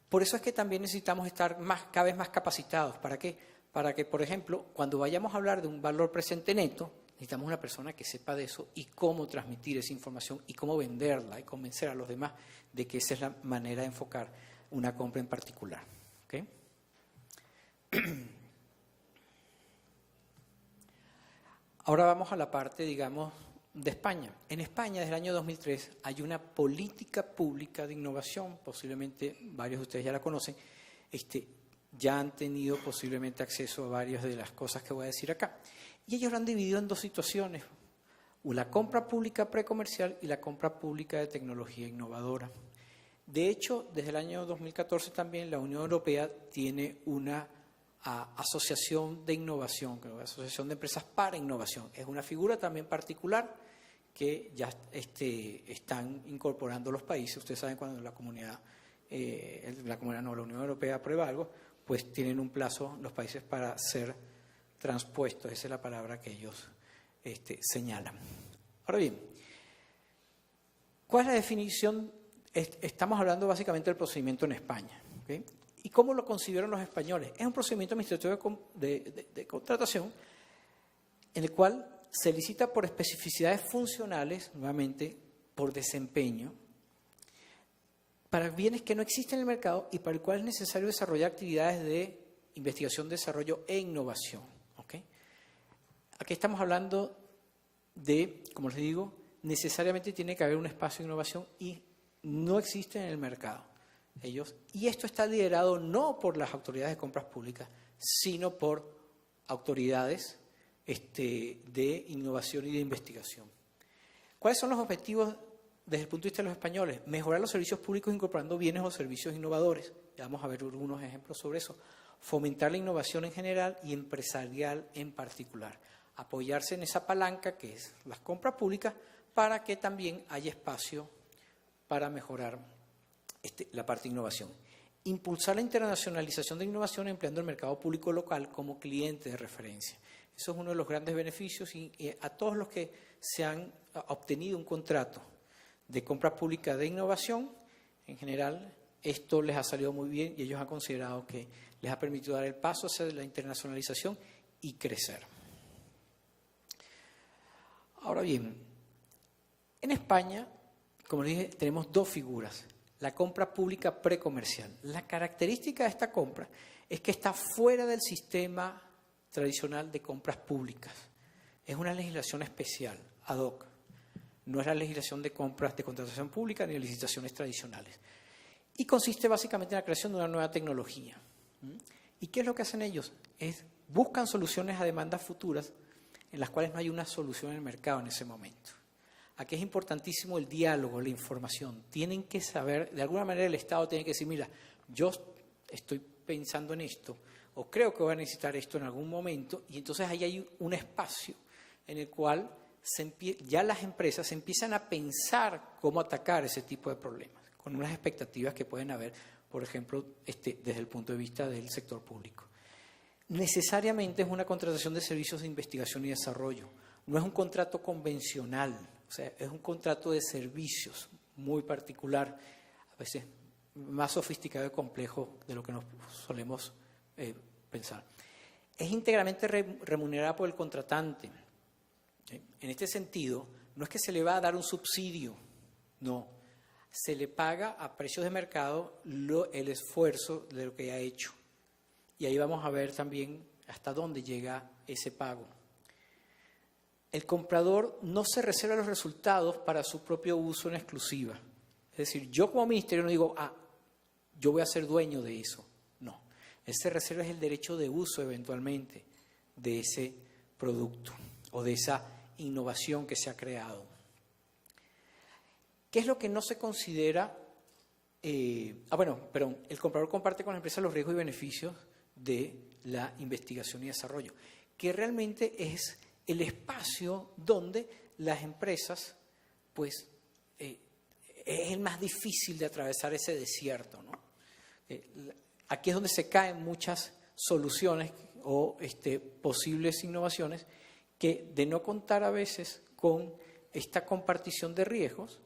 Por eso es que también necesitamos estar cada vez más capacitados. ¿Para qué? Para que, por ejemplo, cuando vayamos a hablar de un valor presente neto, necesitamos una persona que sepa de eso y cómo transmitir esa información y cómo venderla y convencer a los demás de que esa es la manera de enfocar una compra en particular. ¿Okay? Ahora vamos a la parte, digamos, de España. En España, desde el año 2003, hay una política pública de innovación, posiblemente varios de ustedes ya la conocen, ya han tenido posiblemente acceso a varias de las cosas que voy a decir acá. Y ellos lo han dividido en dos situaciones, la compra pública precomercial y la compra pública de tecnología innovadora. De hecho, desde el año 2014 también la Unión Europea tiene una asociación de innovación, una asociación de empresas para innovación. Es una figura también particular que ya están incorporando los países. Ustedes saben cuando la Unión Europea aprueba algo, pues tienen un plazo los países para ser transpuestos. Esa es la palabra que ellos señalan. Ahora bien, ¿cuál es la definición? Estamos hablando básicamente del procedimiento en España, ¿okay? ¿Y cómo lo concibieron los españoles? Es un procedimiento administrativo de contratación en el cual se licita por especificidades funcionales, nuevamente por desempeño, para bienes que no existen en el mercado y para el cual es necesario desarrollar actividades de investigación, desarrollo e innovación. ¿Okay? Aquí estamos hablando de, como les digo, necesariamente tiene que haber un espacio de innovación y no existe en el mercado. Y esto está liderado no por las autoridades de compras públicas, sino por autoridades de innovación y de investigación. ¿Cuáles son los objetivos desde el punto de vista de los españoles? Mejorar los servicios públicos incorporando bienes o servicios innovadores. Ya vamos a ver algunos ejemplos sobre eso. Fomentar la innovación en general y empresarial en particular. Apoyarse en esa palanca que es las compras públicas para que también haya espacio para mejorar la parte de innovación. Impulsar la internacionalización de innovación empleando el mercado público local como cliente de referencia. Eso es uno de los grandes beneficios y a todos los que se han obtenido un contrato de compra pública de innovación, en general, esto les ha salido muy bien y ellos han considerado que les ha permitido dar el paso hacia la internacionalización y crecer. Ahora bien, en España, como les dije, tenemos dos figuras. La compra pública precomercial. La característica de esta compra es que está fuera del sistema tradicional de compras públicas. Es una legislación especial, ad hoc. No es la legislación de compras de contratación pública ni de licitaciones tradicionales. Y consiste básicamente en la creación de una nueva tecnología. ¿Y qué es lo que hacen ellos? Buscan soluciones a demandas futuras en las cuales no hay una solución en el mercado en ese momento. Aquí es importantísimo el diálogo, la información. Tienen que saber, de alguna manera el Estado tiene que decir, mira, yo estoy pensando en esto, o creo que voy a necesitar esto en algún momento, y entonces ahí hay un espacio en el cual ya las empresas empiezan a pensar cómo atacar ese tipo de problemas, con unas expectativas que pueden haber, por ejemplo, desde el punto de vista del sector público. Necesariamente es una contratación de servicios de investigación y desarrollo, no es un contrato convencional. O sea, es un contrato de servicios muy particular, a veces más sofisticado y complejo de lo que nos solemos pensar. Es íntegramente remunerada por el contratante. ¿Sí? En este sentido, no es que se le va a dar un subsidio, no. Se le paga a precios de mercado el esfuerzo de lo que ha hecho. Y ahí vamos a ver también hasta dónde llega ese pago. El comprador no se reserva los resultados para su propio uso en exclusiva. Es decir, yo como ministerio no digo, yo voy a ser dueño de eso. No. Él se reserva el derecho de uso eventualmente de ese producto o de esa innovación que se ha creado. ¿Qué es lo que no se considera? El comprador comparte con la empresa los riesgos y beneficios de la investigación y desarrollo, que realmente es el espacio donde las empresas, pues, es el más difícil de atravesar ese desierto, ¿no? Aquí es donde se caen muchas soluciones o posibles innovaciones que, de no contar a veces con esta compartición de riesgos,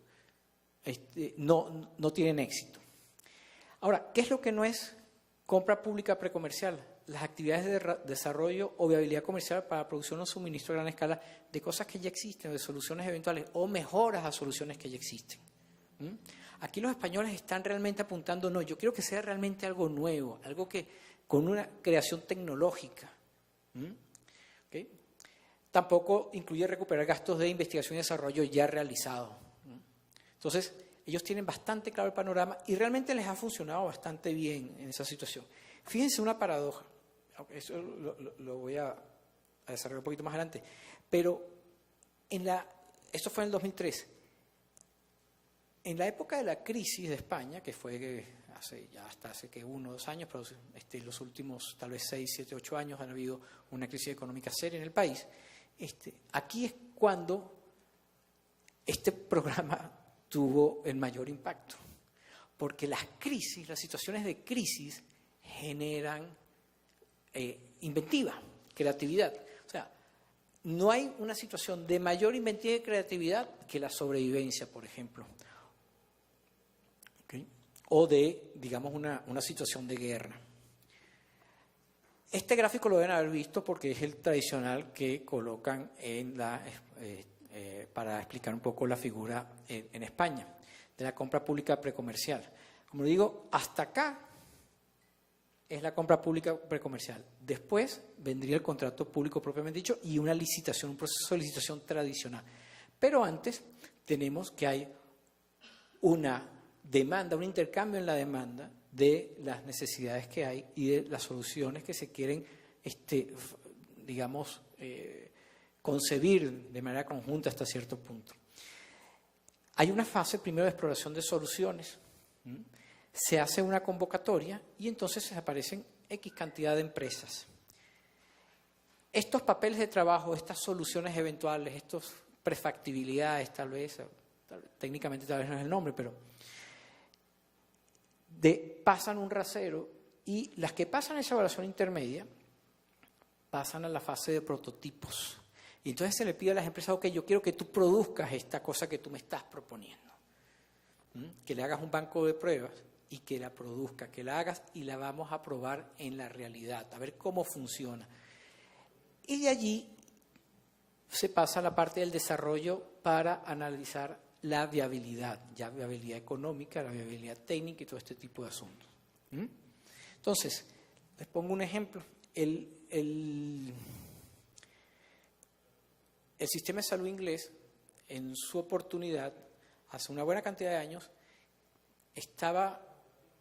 no tienen éxito. Ahora, ¿qué es lo que no es compra pública precomercial? Las actividades de desarrollo o viabilidad comercial para producción o suministro a gran escala de cosas que ya existen, o de soluciones eventuales, o mejoras a soluciones que ya existen. Aquí los españoles están realmente apuntando, no, yo quiero que sea realmente algo nuevo, algo que con una creación tecnológica. ¿Okay? Tampoco incluye recuperar gastos de investigación y desarrollo ya realizados. Entonces, ellos tienen bastante claro el panorama y realmente les ha funcionado bastante bien en esa situación. Fíjense una paradoja, eso lo voy a desarrollar un poquito más adelante, pero esto fue en el 2003. En la época de la crisis de España, que fue hace 1 o 2 años, pero los últimos tal vez 6, 7, 8 años han habido una crisis económica seria en el país, aquí es cuando este programa tuvo el mayor impacto, porque las situaciones de crisis generan inventiva, creatividad. O sea, no hay una situación de mayor inventiva y creatividad que la sobrevivencia, por ejemplo. ¿Okay? O de, digamos, una situación de guerra. Este gráfico lo deben haber visto porque es el tradicional que colocan para explicar un poco la figura en España, de la compra pública precomercial. Como digo, hasta acá es la compra pública precomercial. Después vendría el contrato público propiamente dicho y una licitación, un proceso de licitación tradicional. Pero antes tenemos que hay una demanda, un intercambio en la demanda de las necesidades que hay y de las soluciones que se quieren, concebir de manera conjunta hasta cierto punto. Hay una fase primero de exploración de soluciones. Se hace una convocatoria y entonces se aparecen X cantidad de empresas. Estos papeles de trabajo, estas soluciones eventuales, estas prefactibilidades técnicamente tal vez no es el nombre, pero pasan un rasero y las que pasan esa evaluación intermedia pasan a la fase de prototipos. Y entonces se le pide a las empresas, ok, yo quiero que tú produzcas esta cosa que tú me estás proponiendo. Que le hagas un banco de pruebas y que la produzca, que la hagas y la vamos a probar en la realidad, a ver cómo funciona. Y de allí se pasa a la parte del desarrollo para analizar la viabilidad, ya viabilidad económica, la viabilidad técnica y todo este tipo de asuntos. Entonces, les pongo un ejemplo. El sistema de salud inglés, en su oportunidad, hace una buena cantidad de años, estaba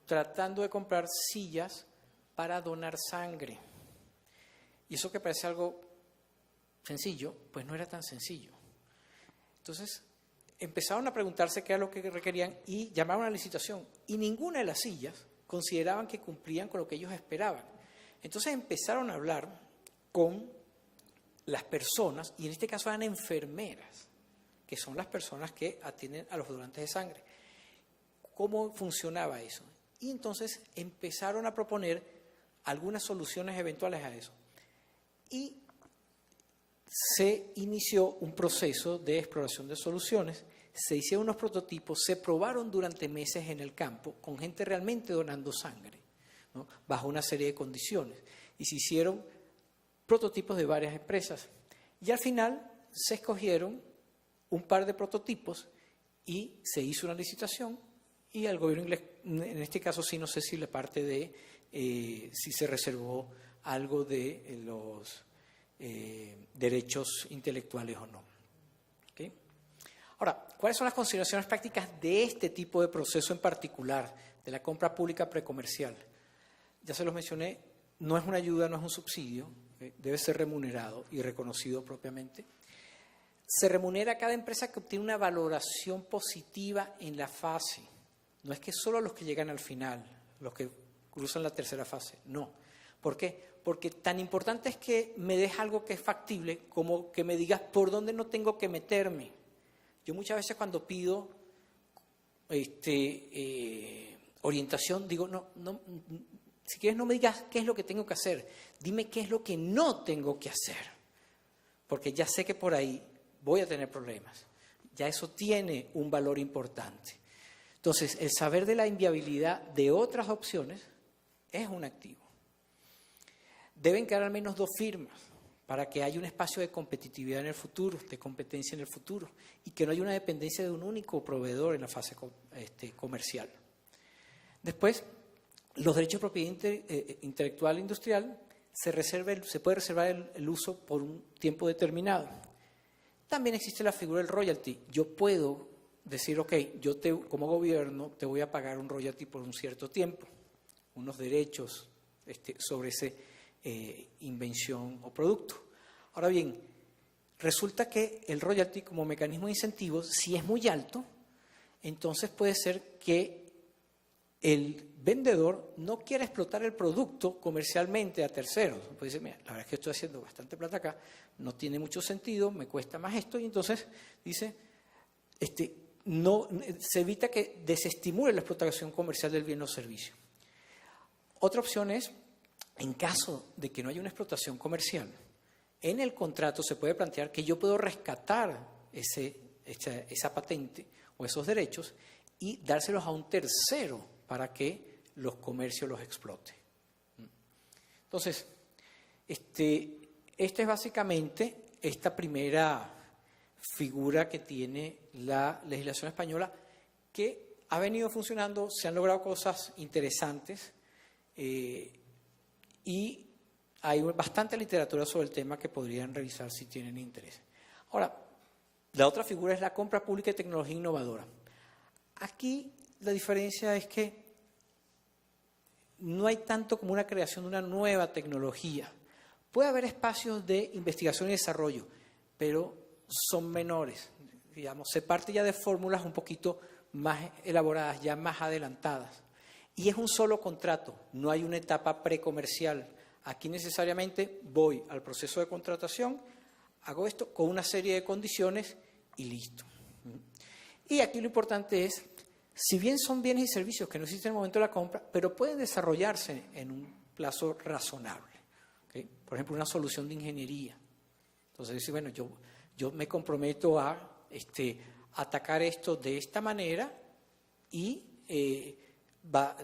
tratando de comprar sillas para donar sangre. Y eso que parece algo sencillo, pues no era tan sencillo. Entonces, empezaron a preguntarse qué era lo que requerían y llamaron a la licitación. Y ninguna de las sillas consideraban que cumplían con lo que ellos esperaban. Entonces empezaron a hablar con las personas, y en este caso eran enfermeras, que son las personas que atienden a los donantes de sangre. ¿Cómo funcionaba eso? Y entonces empezaron a proponer algunas soluciones eventuales a eso. Y se inició un proceso de exploración de soluciones, se hicieron unos prototipos, se probaron durante meses en el campo con gente realmente donando sangre, ¿no? Bajo una serie de condiciones. Y se hicieron prototipos de varias empresas. Y al final se escogieron un par de prototipos y se hizo una licitación y el gobierno inglés, en este caso sí, no sé si la parte de si se reservó algo de los derechos intelectuales o no. ¿Okay? Ahora, ¿cuáles son las consideraciones prácticas de este tipo de proceso en particular, de la compra pública precomercial? Ya se los mencioné, no es una ayuda, no es un subsidio, debe ser remunerado y reconocido propiamente. Se remunera a cada empresa que obtiene una valoración positiva en la fase. No es que solo a los que llegan al final, los que cruzan la tercera fase, no. ¿Por qué? Porque tan importante es que me des algo que es factible como que me digas por dónde no tengo que meterme. Yo muchas veces cuando pido orientación, digo, no, si quieres no me digas qué es lo que tengo que hacer, dime qué es lo que no tengo que hacer, porque ya sé que por ahí voy a tener problemas. Ya eso tiene un valor importante. Entonces, el saber de la inviabilidad de otras opciones es un activo. Deben quedar al menos 2 firmas para que haya un espacio de competitividad en el futuro, de competencia en el futuro, y que no haya una dependencia de un único proveedor en la fase comercial. Después, los derechos de propiedad intelectual e industrial se puede reservar el uso por un tiempo determinado. También existe la figura del royalty. Yo puedo decir, ok, como gobierno te voy a pagar un royalty por un cierto tiempo, unos derechos sobre esa invención o producto. Ahora bien, resulta que el royalty como mecanismo de incentivos, si es muy alto, entonces puede ser que el vendedor no quiere explotar el producto comercialmente a terceros. Pues dice, mira, la verdad es que estoy haciendo bastante plata acá, no tiene mucho sentido, me cuesta más esto, y entonces dice, no, se evita que desestimule la explotación comercial del bien o servicio. Otra opción es, en caso de que no haya una explotación comercial, en el contrato se puede plantear que yo puedo rescatar esa patente o esos derechos y dárselos a un tercero para que los comercios los exploten. Entonces, esta es básicamente esta primera figura que tiene la legislación española, que ha venido funcionando, se han logrado cosas interesantes y hay bastante literatura sobre el tema que podrían revisar si tienen interés. Ahora, la otra figura es la compra pública de tecnología innovadora. Aquí la diferencia es que no hay tanto como una creación de una nueva tecnología. Puede haber espacios de investigación y desarrollo, pero son menores. Digamos, se parte ya de fórmulas un poquito más elaboradas, ya más adelantadas. Y es un solo contrato, no hay una etapa precomercial. Aquí necesariamente voy al proceso de contratación, hago esto con una serie de condiciones y listo. Y aquí lo importante es, si bien son bienes y servicios que no existen en el momento de la compra, pero pueden desarrollarse en un plazo razonable. ¿Okay? Por ejemplo, una solución de ingeniería. Entonces, dice, bueno, yo me comprometo a atacar esto de esta manera y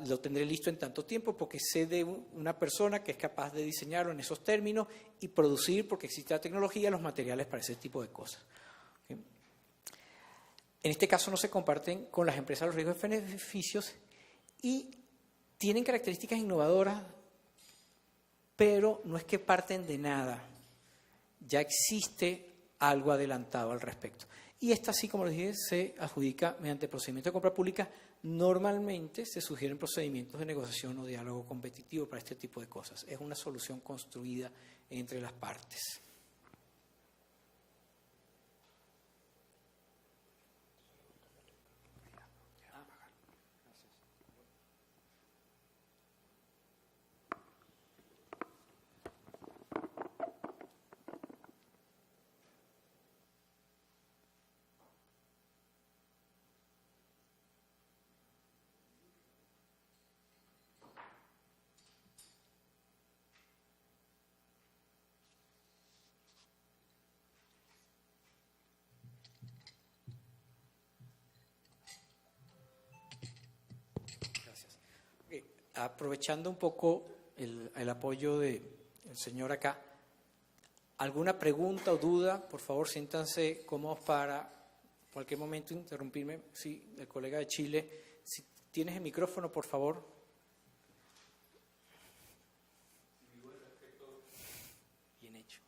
lo tendré listo en tanto tiempo porque sé de una persona que es capaz de diseñarlo en esos términos y producir, porque existe la tecnología, los materiales para ese tipo de cosas. ¿Okay? En este caso no se comparten con las empresas los riesgos y beneficios y tienen características innovadoras, pero no es que parten de nada. Ya existe algo adelantado al respecto. Y esta, así como les dije, se adjudica mediante procedimiento de compra pública. Normalmente se sugieren procedimientos de negociación o diálogo competitivo para este tipo de cosas. Es una solución construida entre las partes. Aprovechando un poco el apoyo del señor acá, ¿alguna pregunta o duda? Por favor, siéntanse cómodos para cualquier momento interrumpirme. Sí, el colega de Chile. Si tienes el micrófono, por favor. Bien hecho.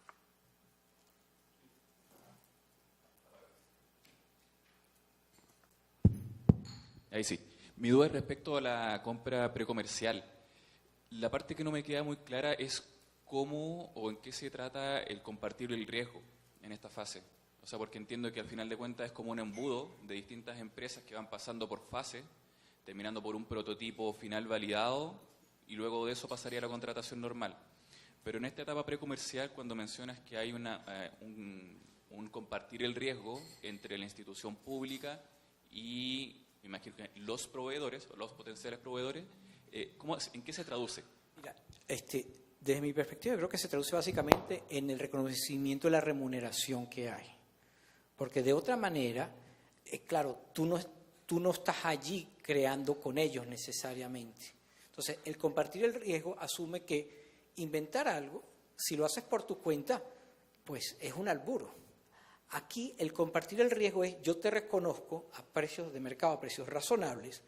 Ahí sí. Mi duda es respecto a la compra precomercial. La parte que no me queda muy clara es cómo o en qué se trata el compartir el riesgo en esta fase. O sea, porque entiendo que al final de cuentas es como un embudo de distintas empresas que van pasando por fase, terminando por un prototipo final validado y luego de eso pasaría a la contratación normal. Pero en esta etapa precomercial, cuando mencionas que hay un compartir el riesgo entre la institución pública y me imagino que los proveedores o los potenciales proveedores, ¿en qué se traduce? Mira, desde mi perspectiva, creo que se traduce básicamente en el reconocimiento de la remuneración que hay. Porque de otra manera, claro, tú no estás allí creando con ellos necesariamente. Entonces, el compartir el riesgo asume que inventar algo, si lo haces por tu cuenta, pues es un alburo. Aquí el compartir el riesgo es: yo te reconozco a precios de mercado, a precios razonables,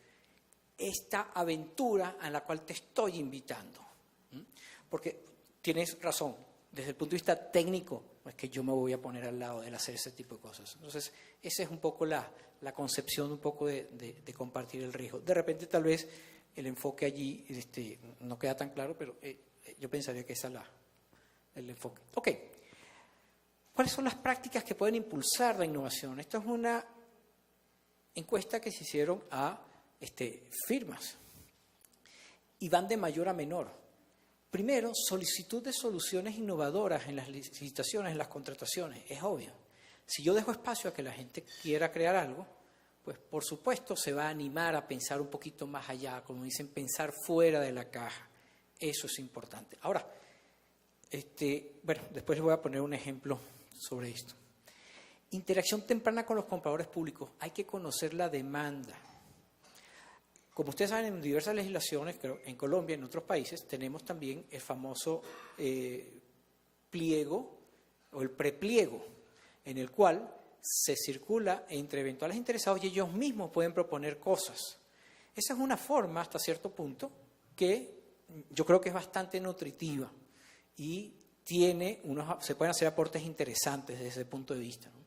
esta aventura a la cual te estoy invitando. Porque tienes razón, desde el punto de vista técnico, es que yo me voy a poner al lado de hacer ese tipo de cosas. Entonces, esa es un poco la concepción un poco de compartir el riesgo. De repente, tal vez, el enfoque allí no queda tan claro, pero yo pensaría que esa es el enfoque. Ok. ¿Cuáles son las prácticas que pueden impulsar la innovación? Esto es una encuesta que se hicieron a firmas y van de mayor a menor. Primero, solicitud de soluciones innovadoras en las licitaciones, en las contrataciones. Es obvio. Si yo dejo espacio a que la gente quiera crear algo, pues por supuesto se va a animar a pensar un poquito más allá, como dicen, pensar fuera de la caja. Eso es importante. Ahora, después les voy a poner un ejemplo sobre esto. Interacción temprana con los compradores públicos. Hay que conocer la demanda. Como ustedes saben, en diversas legislaciones, en Colombia y en otros países, tenemos también el famoso pliego o el prepliego, en el cual se circula entre eventuales interesados y ellos mismos pueden proponer cosas. Esa es una forma, hasta cierto punto, que yo creo que es bastante nutritiva y se pueden hacer aportes interesantes desde ese punto de vista, ¿no?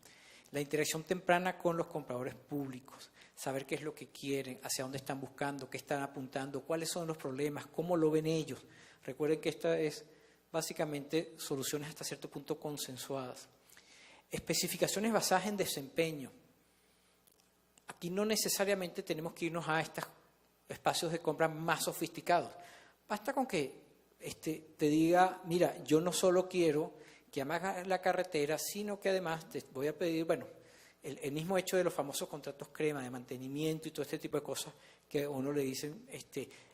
La interacción temprana con los compradores públicos, saber qué es lo que quieren, hacia dónde están buscando, qué están apuntando, cuáles son los problemas, cómo lo ven ellos. Recuerden que esta es básicamente soluciones hasta cierto punto consensuadas. Especificaciones basadas en desempeño. Aquí no necesariamente tenemos que irnos a estos espacios de compra más sofisticados. Basta con que te diga: mira, yo no solo quiero que me hagas la carretera, sino que además te voy a pedir, el mismo hecho de los famosos contratos crema, de mantenimiento y todo este tipo de cosas, que a uno le dicen,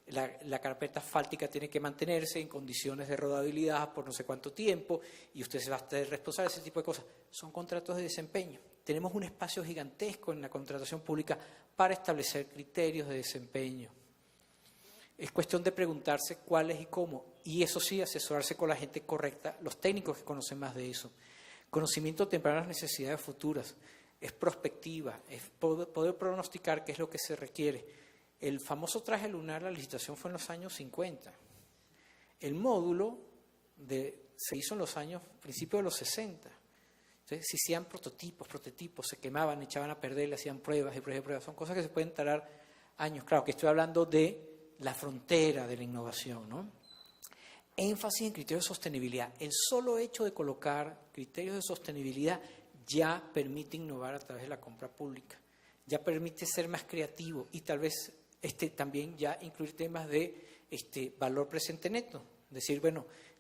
la carpeta asfáltica tiene que mantenerse en condiciones de rodabilidad por no sé cuánto tiempo, y usted se va a estar responsable de ese tipo de cosas. Son contratos de desempeño. Tenemos un espacio gigantesco en la contratación pública para establecer criterios de desempeño. Es cuestión de preguntarse cuáles y cómo, y eso sí, asesorarse con la gente correcta, los técnicos que conocen más de eso. Conocimiento temprano de las necesidades futuras, es prospectiva, es poder pronosticar qué es lo que se requiere. El famoso traje lunar, la licitación fue en los años 50. El módulo se hizo en los principios de los 60. Entonces, se hacían prototipos, se quemaban, echaban a perder, le hacían pruebas y pruebas. Son cosas que se pueden tardar años. Claro que estoy hablando de la frontera de la innovación, ¿no? Énfasis en criterios de sostenibilidad. El solo hecho de colocar criterios de sostenibilidad ya permite innovar a través de la compra pública, ya permite ser más creativo y tal vez también ya incluir temas de valor presente neto. Decir,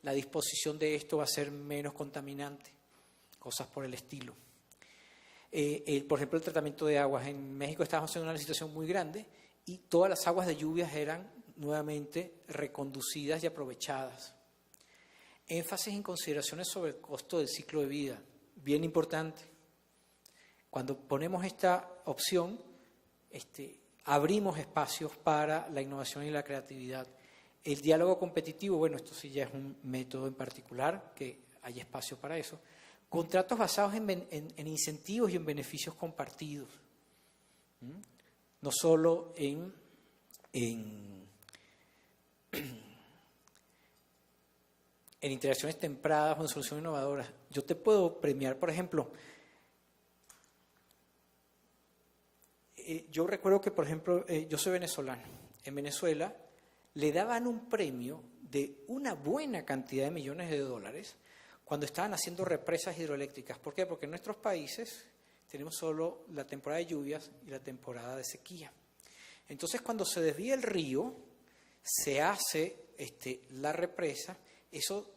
la disposición de esto va a ser menos contaminante, cosas por el estilo. Por ejemplo, el tratamiento de aguas. En México estábamos en una licitación muy grande y todas las aguas de lluvias eran nuevamente reconducidas y aprovechadas. Énfasis en consideraciones sobre el costo del ciclo de vida, bien importante. Cuando ponemos esta opción, abrimos espacios para la innovación y la creatividad. El diálogo competitivo, esto sí ya es un método en particular, que hay espacio para eso. Contratos basados en incentivos y en beneficios compartidos. No solo en interacciones tempranas o en soluciones innovadoras. Yo te puedo premiar, por ejemplo, yo recuerdo que, por ejemplo, yo soy venezolano. En Venezuela le daban un premio de una buena cantidad de millones de dólares cuando estaban haciendo represas hidroeléctricas. ¿Por qué? Porque en nuestros países tenemos solo la temporada de lluvias y la temporada de sequía. Entonces, cuando se desvía el río, se hace la represa. Eso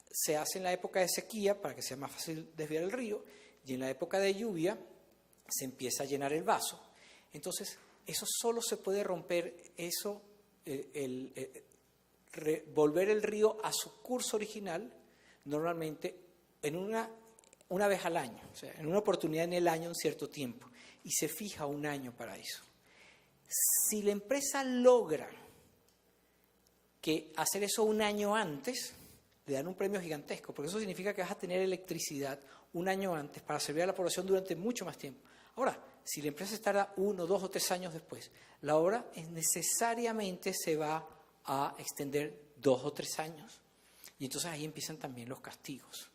se hace en la época de sequía para que sea más fácil desviar el río, y en la época de lluvia se empieza a llenar el vaso. Entonces, eso solo se puede romper, volver el río a su curso original, normalmente en una vez al año, o sea, en una oportunidad en el año, en cierto tiempo, y se fija un año para eso. Si la empresa logra que hacer eso un año antes, le dan un premio gigantesco, porque eso significa que vas a tener electricidad un año antes para servir a la población durante mucho más tiempo. Ahora, si la empresa tarda 1, 2 o 3 años después, la obra necesariamente se va a extender 2 o 3 años. Y entonces ahí empiezan también los castigos.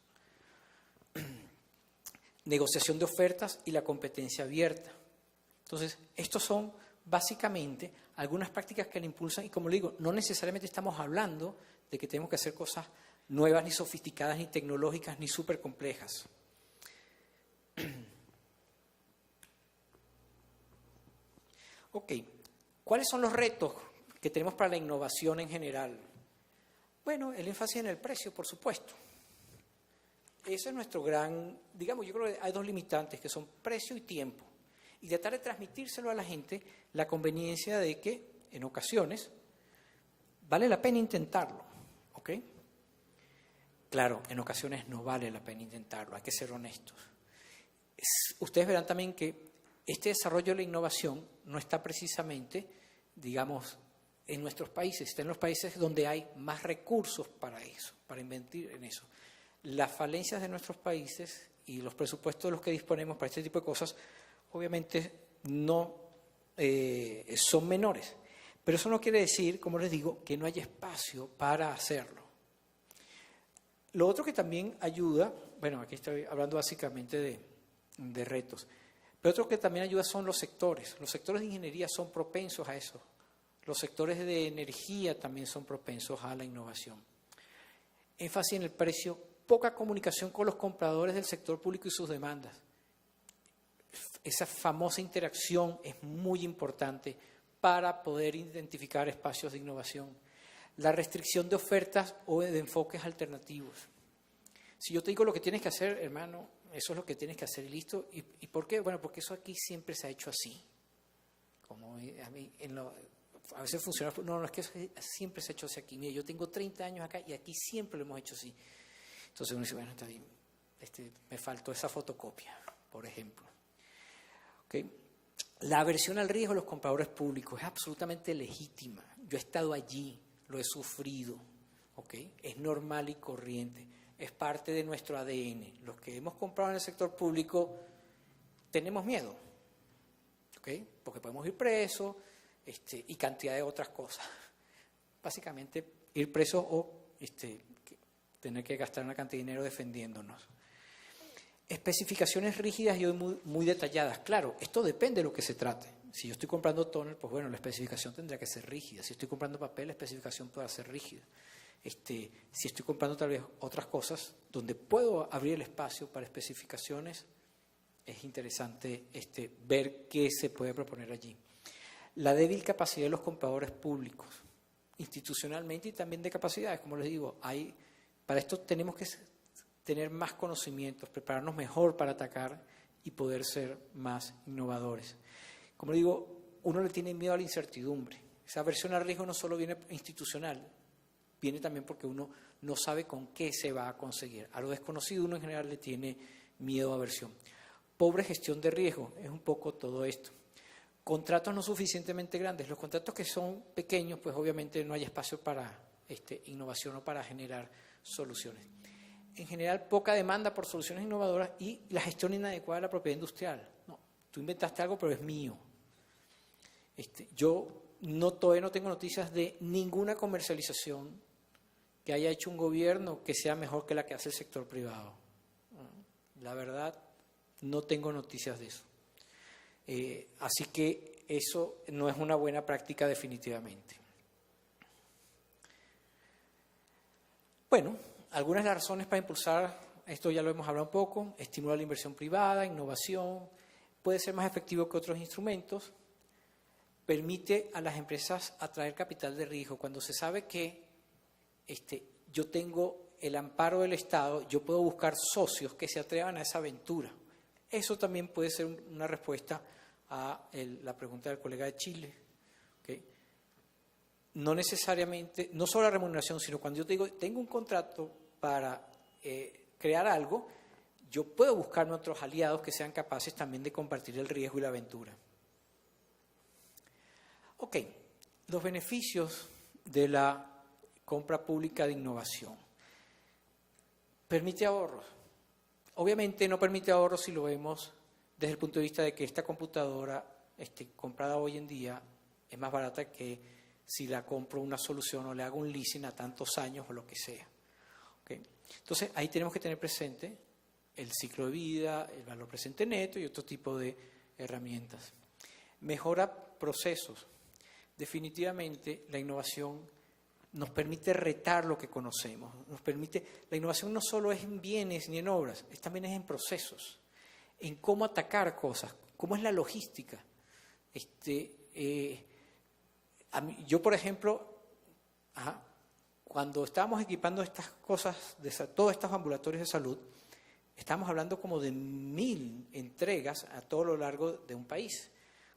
Negociación de ofertas y la competencia abierta. Entonces, estos son básicamente algunas prácticas que le impulsan, y como le digo, no necesariamente estamos hablando de que tenemos que hacer cosas nuevas, ni sofisticadas, ni tecnológicas, ni súper complejas. Ok, ¿cuáles son los retos que tenemos para la innovación en general? Bueno, el énfasis en el precio, por supuesto. Ese es nuestro gran, digamos, yo creo que hay 2 limitantes, que son precio y tiempo. Y tratar de transmitírselo a la gente la conveniencia de que, en ocasiones, vale la pena intentarlo, ¿ok? Claro, en ocasiones no vale la pena intentarlo, hay que ser honestos. Ustedes verán también que este desarrollo de la innovación no está precisamente, digamos, en nuestros países, está en los países donde hay más recursos para eso, para invertir en eso. Las falencias de nuestros países y los presupuestos de los que disponemos para este tipo de cosas, obviamente no son menores. Pero eso no quiere decir, como les digo, que no haya espacio para hacerlo. Lo otro que también ayuda, bueno, aquí estoy hablando básicamente de retos, pero otro que también ayuda son los sectores. Los sectores de ingeniería son propensos a eso. Los sectores de energía también son propensos a la innovación. Énfasis en el precio, poca comunicación con los compradores del sector público y sus demandas. Esa famosa interacción es muy importante para poder identificar espacios de innovación. La restricción de ofertas o de enfoques alternativos. Si yo te digo lo que tienes que hacer, hermano, eso es lo que tienes que hacer y listo. ¿Y por qué? Bueno, porque eso aquí siempre se ha hecho así. Como a mí, a veces funciona, no, es que eso siempre se ha hecho así aquí. Mire, yo tengo 30 años acá y aquí siempre lo hemos hecho así. Entonces uno dice, bueno, está bien, me faltó esa fotocopia, por ejemplo. ¿Okay? La aversión al riesgo de los compradores públicos es absolutamente legítima. Yo he estado allí, lo he sufrido, ¿okay? Es normal y corriente, es parte de nuestro ADN. Los que hemos comprado en el sector público tenemos miedo, ¿okay? Porque podemos ir presos y cantidad de otras cosas. Básicamente, ir presos o tener que gastar una cantidad de dinero defendiéndonos. Especificaciones rígidas y muy detalladas. Claro, esto depende de lo que se trate. Si yo estoy comprando tóner, pues bueno, la especificación tendrá que ser rígida. Si estoy comprando papel, la especificación podrá ser rígida. Si estoy comprando tal vez otras cosas, donde puedo abrir el espacio para especificaciones, es interesante ver qué se puede proponer allí. La débil capacidad de los compradores públicos, institucionalmente y también de capacidades, como les digo, para esto tenemos que tener más conocimientos, prepararnos mejor para atacar y poder ser más innovadores. Como digo, uno le tiene miedo a la incertidumbre. Esa aversión al riesgo no solo viene institucional, viene también porque uno no sabe con qué se va a conseguir. A lo desconocido uno en general le tiene miedo o aversión. Pobre gestión de riesgo, es un poco todo esto. Contratos no suficientemente grandes. Los contratos que son pequeños, pues obviamente no hay espacio para innovación o para generar soluciones. En general, poca demanda por soluciones innovadoras y la gestión inadecuada de la propiedad industrial. No, tú inventaste algo, pero es mío. Yo todavía no tengo noticias de ninguna comercialización que haya hecho un gobierno que sea mejor que la que hace el sector privado. La verdad, no tengo noticias de eso. Así que eso no es una buena práctica definitivamente. Bueno, algunas de las razones para impulsar, esto ya lo hemos hablado un poco, estimular la inversión privada, innovación, puede ser más efectivo que otros instrumentos, permite a las empresas atraer capital de riesgo. Cuando se sabe que yo tengo el amparo del Estado, yo puedo buscar socios que se atrevan a esa aventura. Eso también puede ser una respuesta a la pregunta del colega de Chile. ¿Okay? No necesariamente, no solo la remuneración, sino cuando yo te digo, tengo un contrato para crear algo, yo puedo buscarme otros aliados que sean capaces también de compartir el riesgo y la aventura. Ok, los beneficios de la compra pública de innovación. Permite ahorros. Obviamente no permite ahorros si lo vemos desde el punto de vista de que esta computadora comprada hoy en día es más barata que si la compro una solución o le hago un leasing a tantos años o lo que sea. ¿Okay? Entonces ahí tenemos que tener presente el ciclo de vida, el valor presente neto y otro tipo de herramientas. Mejora procesos. Definitivamente la innovación nos permite retar lo que conocemos. La innovación no solo es en bienes ni en obras, también es en procesos, en cómo atacar cosas, cómo es la logística. Yo, por ejemplo, cuando estábamos equipando estas cosas, todos estos ambulatorios de salud, estábamos hablando como de 1000 entregas a todo lo largo de un país,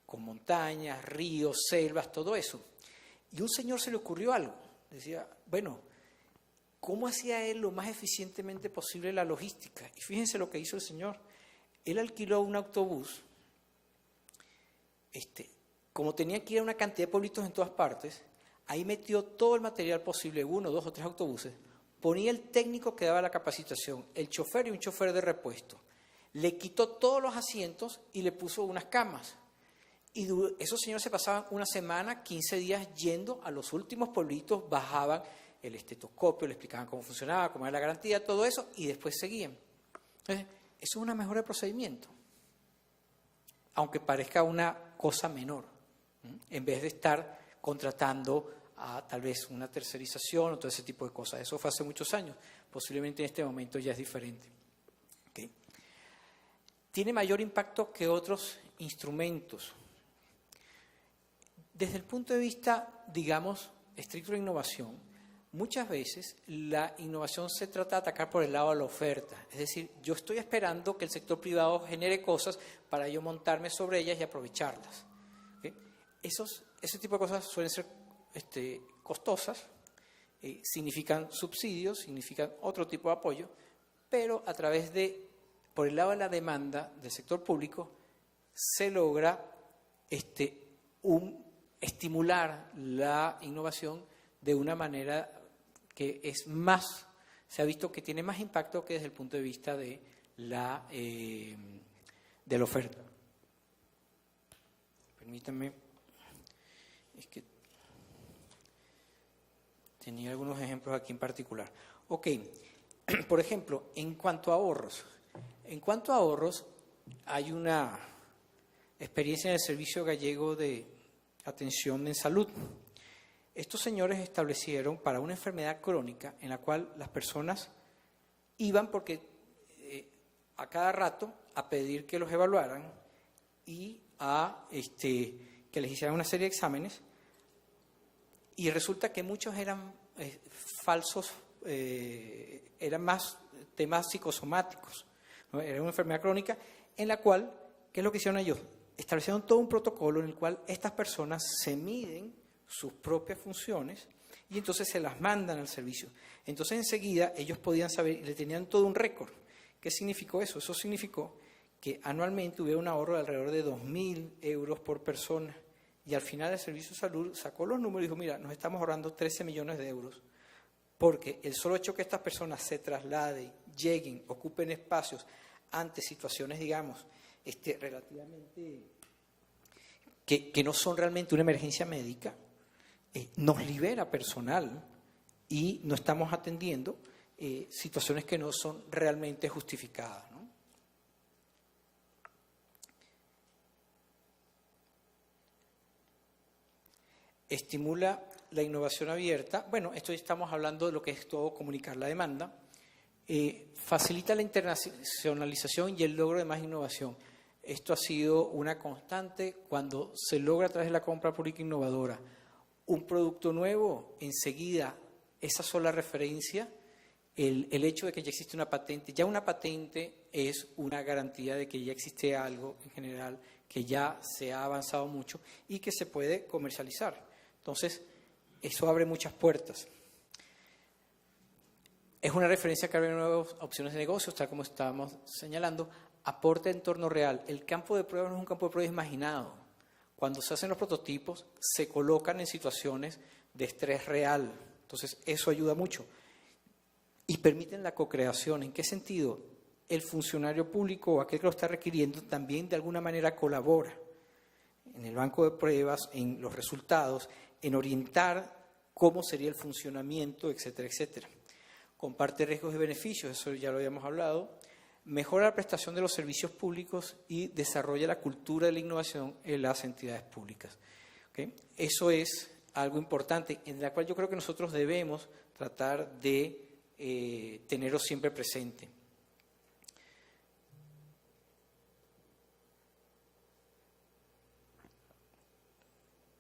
con montañas, ríos, selvas, todo eso. Y a un señor se le ocurrió algo. Decía, bueno, ¿cómo hacía él lo más eficientemente posible la logística? Y fíjense lo que hizo el señor. Él alquiló un autobús, como tenía que ir a una cantidad de pueblitos en todas partes, ahí metió todo el material posible, 1, 2 o 3 autobuses, ponía el técnico que daba la capacitación, el chofer y un chofer de repuesto, le quitó todos los asientos y le puso unas camas. Y esos señores se pasaban una semana, 15 días yendo a los últimos pueblitos, bajaban el estetoscopio, le explicaban cómo funcionaba, cómo era la garantía, todo eso, y después seguían. Entonces, eso es una mejora de procedimiento, aunque parezca una cosa menor, en vez de estar contratando a tal vez una tercerización o todo ese tipo de cosas. Eso fue hace muchos años, posiblemente en este momento ya es diferente. ¿Okay? Tiene mayor impacto que otros instrumentos. Desde el punto de vista, digamos, estricto de innovación, muchas veces la innovación se trata de atacar por el lado de la oferta. Es decir, yo estoy esperando que el sector privado genere cosas para yo montarme sobre ellas y aprovecharlas. ¿Okay? Ese tipo de cosas suelen ser costosas, significan subsidios, significan otro tipo de apoyo, pero a través por el lado de la demanda del sector público, se logra estimular la innovación de una manera que es más, se ha visto que tiene más impacto que desde el punto de vista de la oferta. Permítanme, es que tenía algunos ejemplos aquí en particular. Ok, por ejemplo, en cuanto a ahorros. En cuanto a ahorros, hay una experiencia en el Servicio Gallego de Atención en Salud. Estos señores establecieron para una enfermedad crónica en la cual las personas iban porque a cada rato a pedir que los evaluaran y a que les hicieran una serie de exámenes, y resulta que muchos eran falsos, eran más temas psicosomáticos, ¿no? Era una enfermedad crónica en la cual, ¿qué es lo que hicieron ellos? Establecieron todo un protocolo en el cual estas personas se miden sus propias funciones y entonces se las mandan al servicio. Entonces enseguida ellos podían saber y le tenían todo un récord. ¿Qué significó eso? Eso significó que anualmente hubiera un ahorro de alrededor de 2.000 euros por persona. Y al final el Servicio de Salud sacó los números y dijo, mira, nos estamos ahorrando 13 millones de euros. Porque el solo hecho que estas personas se trasladen, lleguen, ocupen espacios ante situaciones, digamos, relativamente que no son realmente una emergencia médica, nos libera personal y no estamos atendiendo situaciones que no son realmente justificadas, ¿no? Estimula la innovación abierta. Bueno, esto estamos hablando de lo que es todo comunicar la demanda. Facilita la internacionalización y el logro de más innovación. Esto ha sido una constante cuando se logra a través de la compra pública innovadora un producto nuevo, enseguida esa sola referencia, el hecho de que ya existe una patente, ya una patente es una garantía de que ya existe algo en general que ya se ha avanzado mucho y que se puede comercializar. Entonces, eso abre muchas puertas. Es una referencia que abre nuevas opciones de negocios, tal como estábamos señalando. Aporte entorno real. El campo de pruebas no es un campo de pruebas imaginado. Cuando se hacen los prototipos, se colocan en situaciones de estrés real. Entonces, eso ayuda mucho. Y permiten la co-creación. ¿En qué sentido? El funcionario público o aquel que lo está requiriendo también de alguna manera colabora en el banco de pruebas, en los resultados, en orientar cómo sería el funcionamiento, etcétera, etcétera. Comparte riesgos y beneficios, eso ya lo habíamos hablado. Mejora la prestación de los servicios públicos y desarrolla la cultura de la innovación en las entidades públicas. ¿Okay? Eso es algo importante, en la cual yo creo que nosotros debemos tratar de tenerlo siempre presente.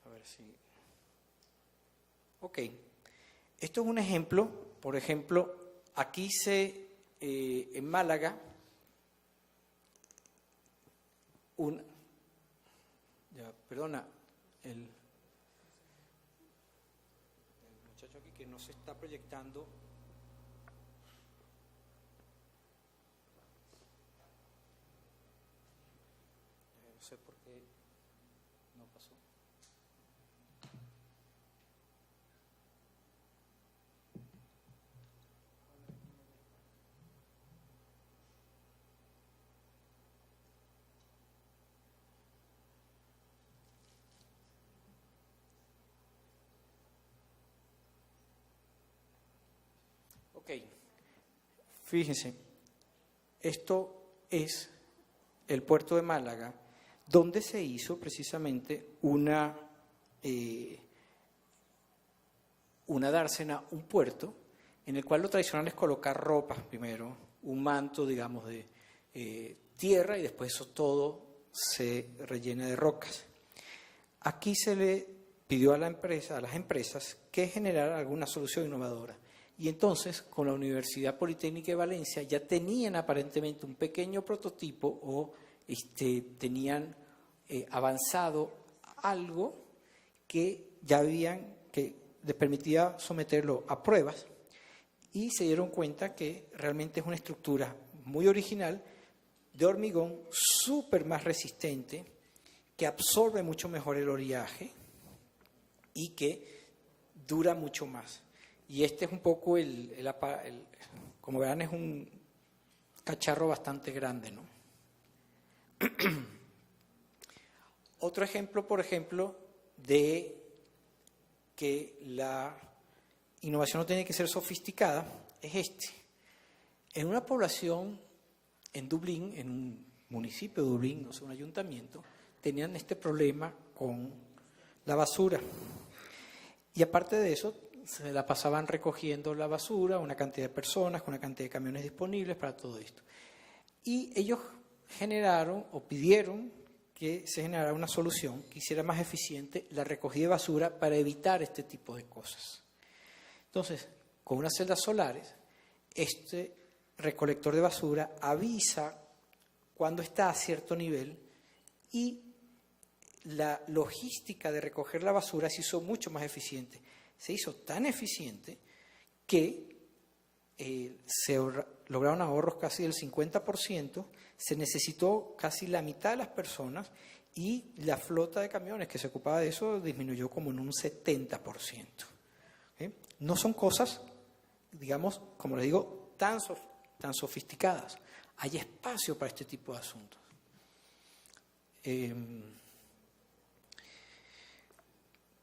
A ver si... Ok. Esto es un ejemplo, por ejemplo, aquí en Málaga, el muchacho aquí que no se está proyectando. No sé por qué no pasó. Ok, fíjense, esto es el puerto de Málaga, donde se hizo precisamente una dársena, un puerto, en el cual lo tradicional es colocar ropa primero, un manto, digamos, de tierra, y después eso todo se rellena de rocas. Aquí se le pidió a las empresas que generaran alguna solución innovadora. Y entonces, con la Universidad Politécnica de Valencia, ya tenían aparentemente un pequeño prototipo o tenían avanzado algo que que les permitía someterlo a pruebas, y se dieron cuenta que realmente es una estructura muy original, de hormigón, súper más resistente, que absorbe mucho mejor el oleaje y que dura mucho más. Y este es un poco como verán, es un cacharro bastante grande, ¿no? Otro ejemplo, por ejemplo, de que la innovación no tiene que ser sofisticada, es este. En una población en Dublín, en un municipio de Dublín, no sé, un ayuntamiento, tenían este problema con la basura. Y aparte de eso, se la pasaban recogiendo la basura, una cantidad de personas, con una cantidad de camiones disponibles para todo esto. Y ellos generaron o pidieron que se generara una solución que hiciera más eficiente la recogida de basura para evitar este tipo de cosas. Entonces, con unas celdas solares, este recolector de basura avisa cuando está a cierto nivel, y la logística de recoger la basura se hizo mucho más eficiente. Se hizo tan eficiente que se lograron ahorros casi del 50%, se necesitó casi la mitad de las personas, y la flota de camiones que se ocupaba de eso disminuyó como en un 70%. ¿Okay? No son cosas, digamos, como les digo, tan sofisticadas. Hay espacio para este tipo de asuntos.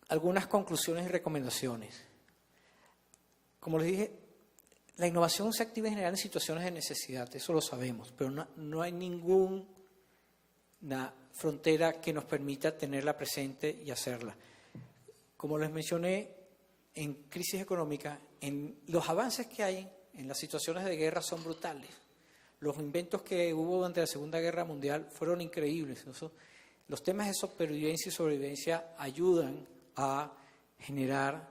Algunas conclusiones y recomendaciones. Como les dije, la innovación se activa en general en situaciones de necesidad, eso lo sabemos, pero no hay ninguna frontera que nos permita tenerla presente y hacerla. Como les mencioné, en crisis económica, los avances que hay en las situaciones de guerra son brutales. Los inventos que hubo durante la Segunda Guerra Mundial fueron increíbles. Los temas de supervivencia y sobrevivencia ayudan a generar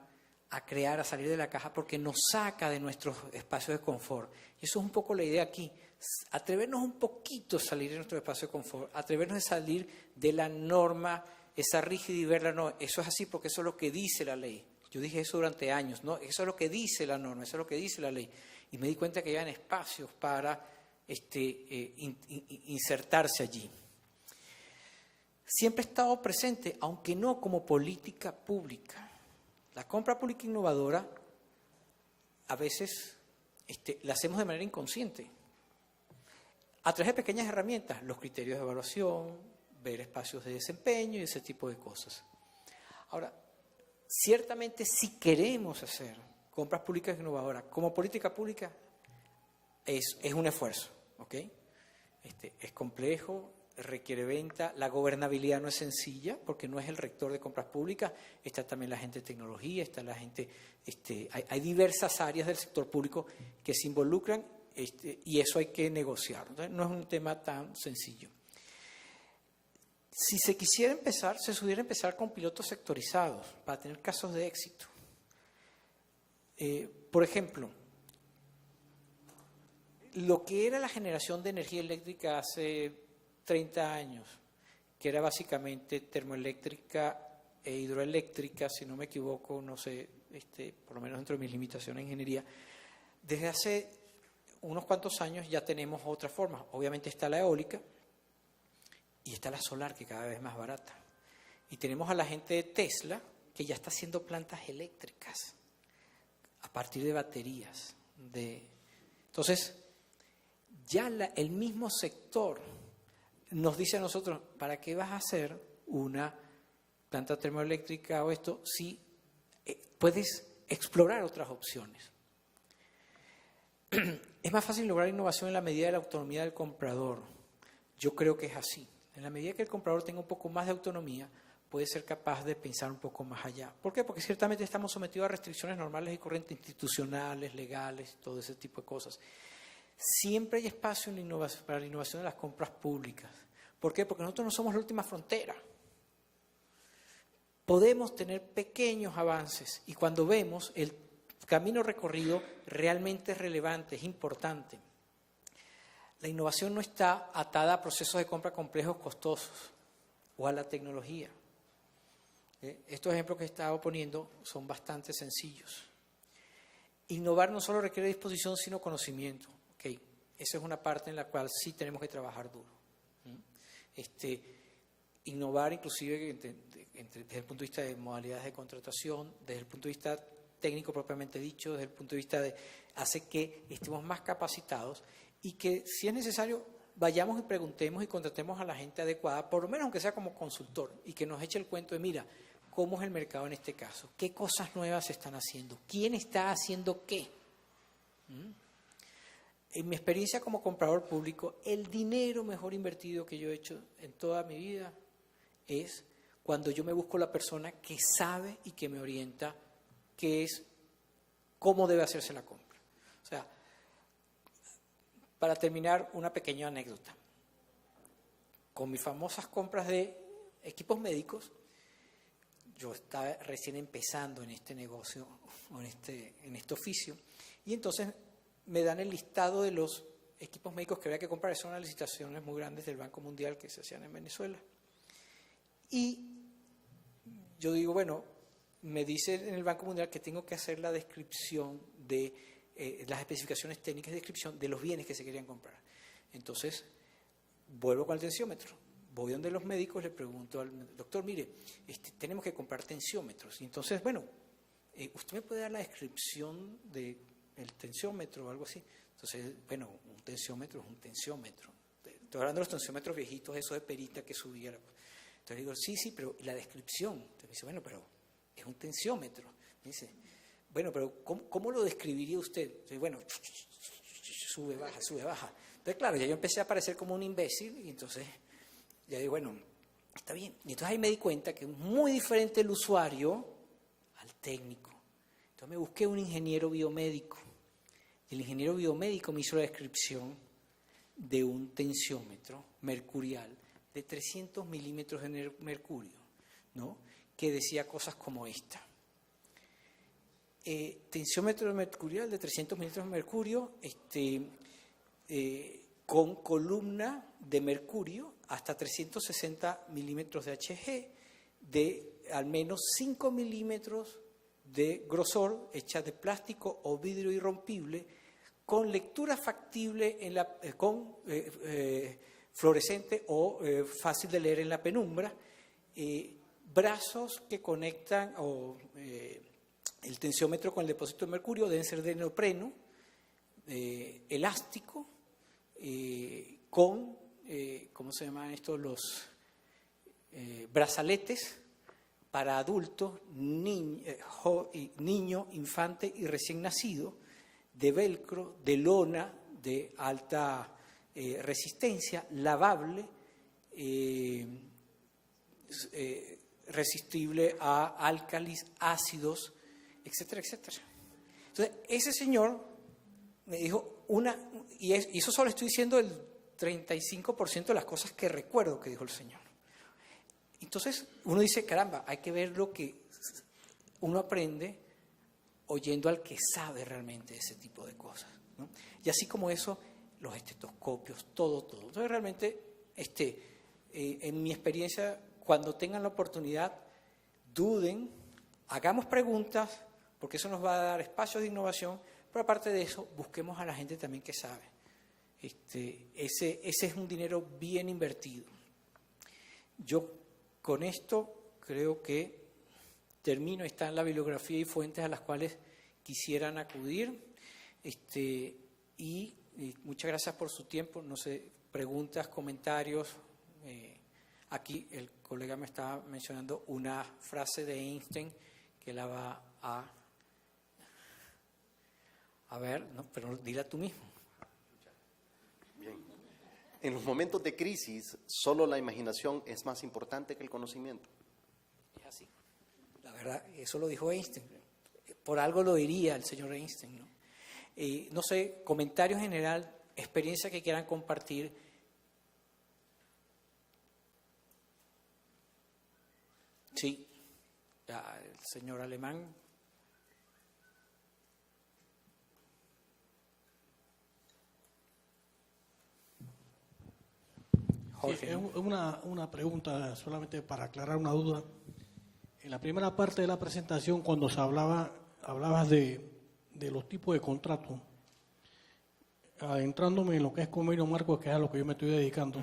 a crear, a salir de la caja, porque nos saca de nuestros espacios de confort. Y eso es un poco la idea aquí. Atrevernos un poquito a salir de nuestro espacio de confort, atrevernos a salir de la norma, esa rígida y verla, no, eso es así porque eso es lo que dice la ley. Yo dije eso durante años, no, eso es lo que dice la norma, eso es lo que dice la ley. Y me di cuenta que había espacios para insertarse allí. Siempre he estado presente, aunque no como política pública. La compra pública innovadora a veces la hacemos de manera inconsciente, a través de pequeñas herramientas, los criterios de evaluación, ver espacios de desempeño y ese tipo de cosas. Ahora, ciertamente si queremos hacer compras públicas innovadoras como política pública, es un esfuerzo, ¿ok? Es complejo, requiere venta, la gobernabilidad no es sencilla porque no es el rector de compras públicas, está también la gente de tecnología, está la gente, hay diversas áreas del sector público que se involucran y eso hay que negociar. Entonces, no es un tema tan sencillo. Si se quisiera empezar, se pudiera empezar con pilotos sectorizados para tener casos de éxito. Por ejemplo, lo que era la generación de energía eléctrica hace 30 años, que era básicamente termoeléctrica e hidroeléctrica, si no me equivoco, no sé, por lo menos dentro de mis limitaciones de ingeniería, desde hace unos cuantos años ya tenemos otra forma. Obviamente está la eólica y está la solar, que cada vez es más barata. Y tenemos a la gente de Tesla, que ya está haciendo plantas eléctricas a partir de baterías. Entonces, ya el mismo sector nos dice a nosotros, ¿para qué vas a hacer una planta termoeléctrica o esto si puedes explorar otras opciones? Es más fácil lograr innovación en la medida de la autonomía del comprador. Yo creo que es así. En la medida que el comprador tenga un poco más de autonomía, puede ser capaz de pensar un poco más allá. ¿Por qué? Porque ciertamente estamos sometidos a restricciones normales y corrientes institucionales, legales, todo ese tipo de cosas. Siempre hay espacio para la innovación de las compras públicas. ¿Por qué? Porque nosotros no somos la última frontera. Podemos tener pequeños avances y cuando vemos el camino recorrido realmente es relevante, es importante. La innovación no está atada a procesos de compra complejos, costosos o a la tecnología. Estos ejemplos que he estado poniendo son bastante sencillos. Innovar no solo requiere disposición, sino conocimiento. Okay. Esa es una parte en la cual sí tenemos que trabajar duro. Innovar inclusive desde el punto de vista de modalidades de contratación, desde el punto de vista técnico propiamente dicho, desde el punto de vista hace que estemos más capacitados y que si es necesario vayamos y preguntemos y contratemos a la gente adecuada, por lo menos aunque sea como consultor, y que nos eche el cuento de, mira, ¿cómo es el mercado en este caso? ¿Qué cosas nuevas se están haciendo? ¿Quién está haciendo qué? En mi experiencia como comprador público, el dinero mejor invertido que yo he hecho en toda mi vida es cuando yo me busco la persona que sabe y que me orienta qué es, cómo debe hacerse la compra. O sea, para terminar, una pequeña anécdota. Con mis famosas compras de equipos médicos, yo estaba recién empezando en este negocio, en este oficio, y entonces me dan el listado de los equipos médicos que había que comprar. Son unas licitaciones muy grandes del Banco Mundial que se hacían en Venezuela. Y yo digo, bueno, me dice en el Banco Mundial que tengo que hacer la descripción de las especificaciones técnicas de descripción de los bienes que se querían comprar. Entonces, vuelvo con el tensiómetro. Voy donde los médicos, le pregunto al doctor, mire, tenemos que comprar tensiómetros. Y entonces, bueno, ¿usted me puede dar la descripción del tensiómetro o algo así? Entonces, bueno, un tensiómetro es un tensiómetro. Estoy hablando de los tensiómetros viejitos, esos de perita que subía. Entonces digo, sí, pero ¿y la descripción? Entonces me dice, bueno, pero es un tensiómetro. Me dice, bueno, pero ¿cómo lo describiría usted? Entonces, bueno, sube, baja. Entonces, claro, ya yo empecé a parecer como un imbécil y entonces ya digo, bueno, está bien. Y entonces ahí me di cuenta que es muy diferente el usuario al técnico. Entonces me busqué un ingeniero biomédico. Y el ingeniero biomédico me hizo la descripción de un tensiómetro mercurial de 300 milímetros de mercurio, ¿no? Que decía cosas como esta. tensiómetro mercurial de 300 milímetros de mercurio, con columna de mercurio hasta 360 milímetros de Hg, de al menos 5 milímetros de grosor, hecha de plástico o vidrio irrompible, con lectura factible con fluorescente o fácil de leer en la penumbra, brazos que conectan el tensiómetro con el depósito de mercurio deben ser de neopreno, elástico, con, ¿cómo se llaman estos? Los brazaletes para adultos, niño, infante y recién nacido, de velcro, de lona, de alta resistencia, lavable, resistible a álcalis, ácidos, etcétera, etcétera. Entonces, ese señor me dijo y eso solo estoy diciendo el 35% de las cosas que recuerdo que dijo el señor. Entonces, uno dice, caramba, hay que ver lo que uno aprende oyendo al que sabe realmente ese tipo de cosas, ¿no? Y así como eso, los estetoscopios, todo. Entonces, realmente, en mi experiencia, cuando tengan la oportunidad, duden, hagamos preguntas, porque eso nos va a dar espacios de innovación, pero aparte de eso, busquemos a la gente también que sabe. Ese es un dinero bien invertido. Yo con esto creo que termino. Está en la bibliografía y fuentes a las cuales quisieran acudir. Y muchas gracias por su tiempo. No sé, preguntas, comentarios. Aquí el colega me estaba mencionando una frase de Einstein que la va a ver, no, pero dila tú mismo. Bien. En los momentos de crisis, solo la imaginación es más importante que el conocimiento. Es así. La verdad, eso lo dijo Einstein. Por algo lo diría el señor Einstein, ¿no? No sé, comentario general, experiencia que quieran compartir. Sí, el señor Alemán. Jorge, es una pregunta solamente para aclarar una duda. En la primera parte de la presentación, cuando hablabas de los tipos de contratos, adentrándome en lo que es convenio marco, que es a lo que yo me estoy dedicando,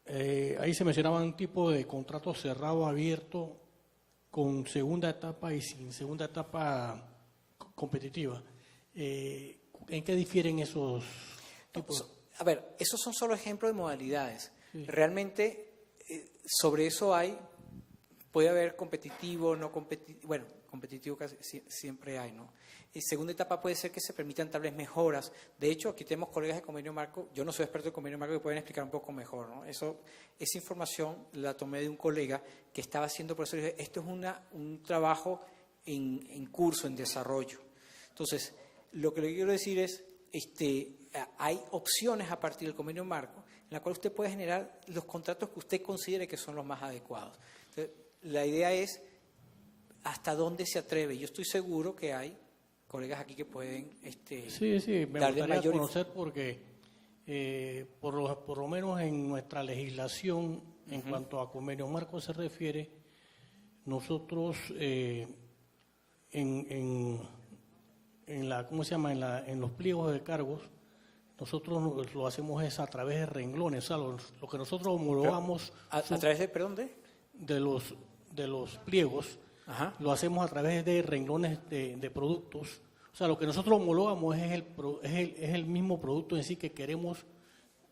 ahí se mencionaban un tipo de contrato cerrado, abierto, con segunda etapa y sin segunda etapa competitiva. ¿En qué difieren esos tipos? A ver, esos son solo ejemplos de modalidades. Sí. Realmente, sobre eso puede haber competitivo, no competitivo, bueno, competitivo casi siempre hay, ¿no? Y segunda etapa puede ser que se permitan tal vez mejoras. De hecho, aquí tenemos colegas de convenio marco, yo no soy experto en convenio marco, que pueden explicar un poco mejor, ¿no? Esa información la tomé de un colega que estaba haciendo, por eso dije, esto es un trabajo en curso, en desarrollo. Entonces, lo que le quiero decir es, hay opciones a partir del convenio marco en la cual usted puede generar los contratos que usted considere que son los más adecuados. Entonces, la idea es hasta dónde se atreve. Yo estoy seguro que hay colegas aquí que pueden sí, me darle gustaría mayor conocer porque por lo menos en nuestra legislación en cuanto a convenio marco se refiere, nosotros en los pliegos de cargos, nosotros lo hacemos es a través de renglones, o sea, lo que nosotros homologamos a través de, perdón, de los pliegos. Ajá. Lo hacemos a través de renglones de productos. O sea, lo que nosotros homologamos es el mismo producto en sí que queremos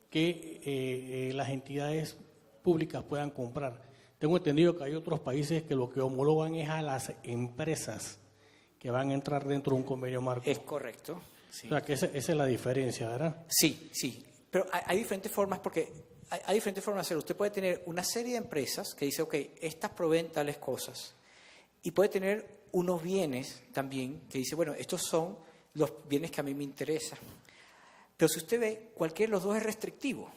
que las entidades públicas puedan comprar. Tengo entendido que hay otros países que lo que homologan es a las empresas que van a entrar dentro de un convenio marco. Es correcto. Sí. O sea, que esa es la diferencia, ¿verdad? Sí. Pero hay diferentes formas, porque hay diferentes formas de hacerlo. Usted puede tener una serie de empresas que dice, ok, estas proveen tales cosas. Y puede tener unos bienes también que dice, bueno, estos son los bienes que a mí me interesan. Pero si usted ve, cualquiera de los dos es restrictivo.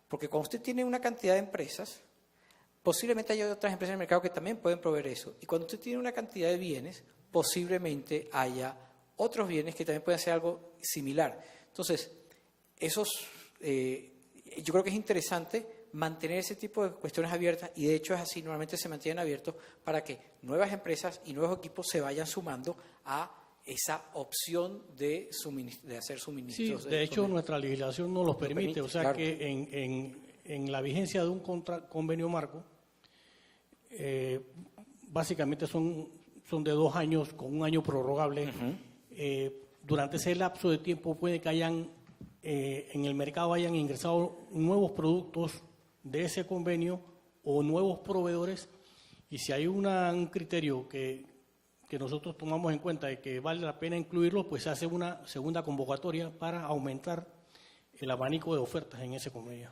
Porque cuando usted tiene una cantidad de empresas, posiblemente haya otras empresas en el mercado que también pueden proveer eso. Y cuando usted tiene una cantidad de bienes, posiblemente haya otros bienes que también pueden hacer algo similar. Entonces, yo creo que es interesante mantener ese tipo de cuestiones abiertas, y de hecho es así, normalmente se mantienen abiertos para que nuevas empresas y nuevos equipos se vayan sumando a esa opción de hacer Sí, suministros. de hecho nuestra legislación no los permite, o sea claro. que en la vigencia de un convenio marco, básicamente son de 2 años con 1 año prorrogable. Durante ese lapso de tiempo puede que en el mercado hayan ingresado nuevos productos de ese convenio o nuevos proveedores, y si hay un criterio que nosotros tomamos en cuenta de que vale la pena incluirlo, pues se hace una segunda convocatoria para aumentar el abanico de ofertas en ese convenio.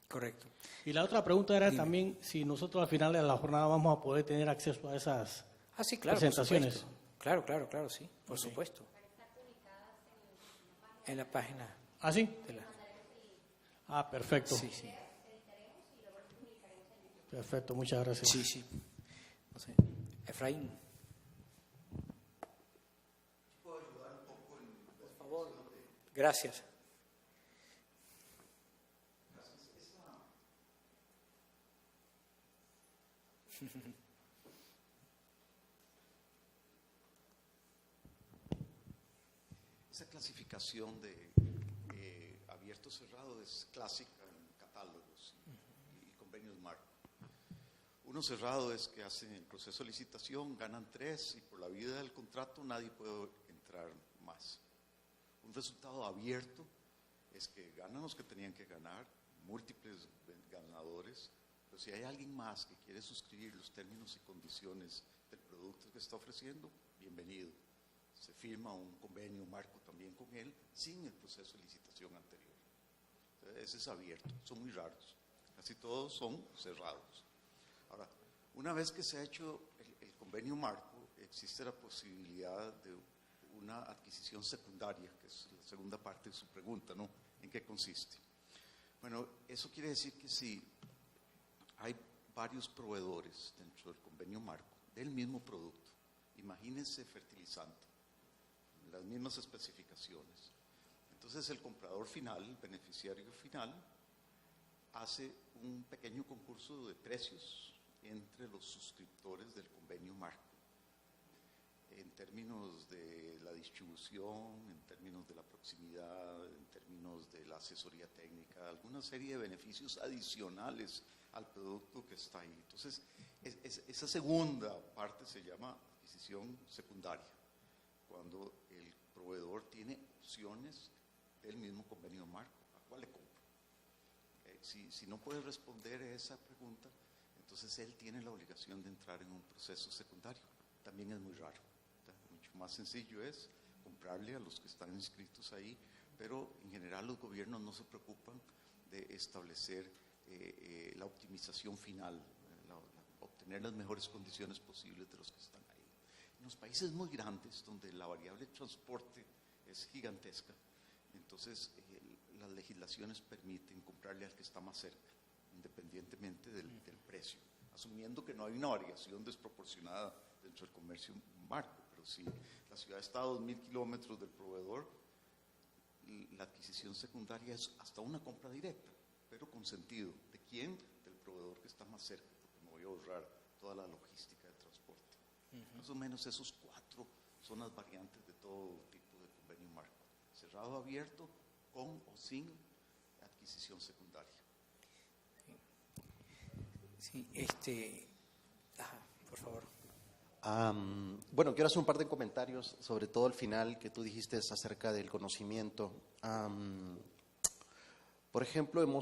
Correcto. Y la otra pregunta era también si nosotros al final de la jornada vamos a poder tener acceso a esas Sí, claro, presentaciones. por supuesto. Claro, sí, por supuesto. En la página ¿Ah, sí? de la... Perfecto. Sí, sí. Perfecto, muchas gracias. Sí. No sé. Efraín. ¿Puedo ayudar un poco? Por favor. Gracias. Esa clasificación de abierto-cerrado es clásica en catálogos y convenios marco. Uno cerrado es que hacen el proceso de licitación, ganan 3 y por la vida del contrato nadie puede entrar más. Un resultado abierto es que ganan los que tenían que ganar, múltiples ganadores, pero si hay alguien más que quiere suscribir los términos y condiciones del producto que está ofreciendo, bienvenido. Se firma un convenio marco también con él sin el proceso de licitación anterior. Ese es abierto, son muy raros, casi todos son cerrados. Ahora, una vez que se ha hecho el convenio marco, existe la posibilidad de una adquisición secundaria, que es la segunda parte de su pregunta, ¿no? ¿En qué consiste? Bueno, eso quiere decir que si hay varios proveedores dentro del convenio marco del mismo producto, imagínense fertilizante, las mismas especificaciones. Entonces el comprador final, el beneficiario final, hace un pequeño concurso de precios entre los suscriptores del convenio marco, en términos de la distribución, en términos de la proximidad, en términos de la asesoría técnica, alguna serie de beneficios adicionales al producto que está ahí. Entonces, esa segunda parte se llama adquisición secundaria, cuando el proveedor tiene opciones del mismo convenio marco. ¿A cuál le compro? Si no puede responder a esa pregunta, entonces él tiene la obligación de entrar en un proceso secundario. También es muy raro. Mucho más sencillo es comprarle a los que están inscritos ahí, pero en general los gobiernos no se preocupan de establecer la optimización final, obtener las mejores condiciones posibles de los que están ahí. En los países muy grandes, donde la variable de transporte es gigantesca, entonces las legislaciones permiten comprarle al que está más cerca, independientemente del precio, asumiendo que no hay una variación desproporcionada dentro del comercio marco. Pero si la ciudad está a 2.000 kilómetros del proveedor, la adquisición secundaria es hasta una compra directa, pero con sentido. ¿De quién? Del proveedor que está más cerca, porque me voy a ahorrar toda la logística de transporte. Más o menos esos 4 son las variantes de todo tipo de convenio marco: cerrado, abierto, con o sin adquisición secundaria. Sí, por favor. Bueno, quiero hacer un par de comentarios, sobre todo al final que tú dijiste acerca del conocimiento. Por ejemplo,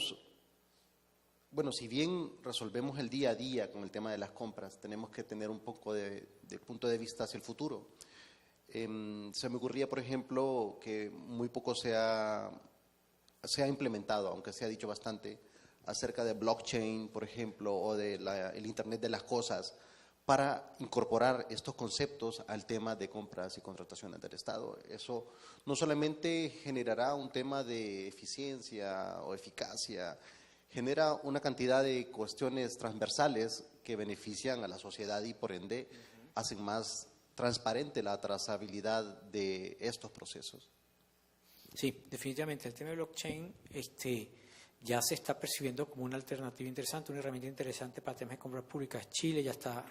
si bien resolvemos el día a día con el tema de las compras, tenemos que tener un poco de punto de vista hacia el futuro. Se me ocurría, por ejemplo, que muy poco se ha implementado, aunque se ha dicho bastante, acerca de blockchain, por ejemplo, o de el Internet de las cosas, para incorporar estos conceptos al tema de compras y contrataciones del Estado. Eso no solamente generará un tema de eficiencia o eficacia, genera una cantidad de cuestiones transversales que benefician a la sociedad y por ende hacen más transparente la trazabilidad de estos procesos? Sí, definitivamente. El tema de blockchain ya se está percibiendo como una alternativa interesante, una herramienta interesante para temas de compras públicas. Chile ya está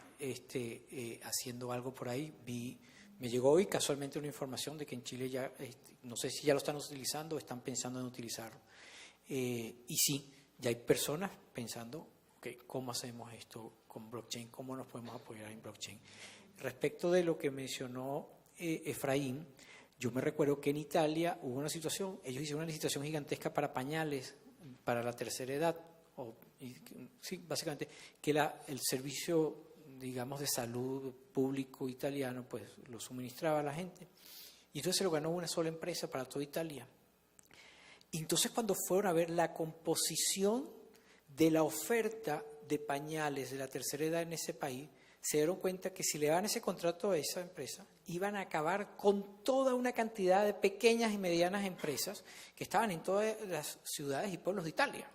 haciendo algo por ahí. Me llegó hoy casualmente una información de que en Chile ya, no sé si ya lo están utilizando o están pensando en utilizarlo. Y sí, ya hay personas pensando, okay, ¿cómo hacemos esto con blockchain? ¿Cómo nos podemos apoyar en blockchain? Respecto de lo que mencionó Efraín, yo me recuerdo que en Italia hubo una situación, ellos hicieron una licitación gigantesca para pañales para la tercera edad, sí, básicamente, que el servicio, digamos, de salud público italiano, pues lo suministraba a la gente. Y entonces se lo ganó una sola empresa para toda Italia. Y entonces cuando fueron a ver la composición de la oferta de pañales de la tercera edad en ese país, se dieron cuenta que si le daban ese contrato a esa empresa, iban a acabar con toda una cantidad de pequeñas y medianas empresas que estaban en todas las ciudades y pueblos de Italia.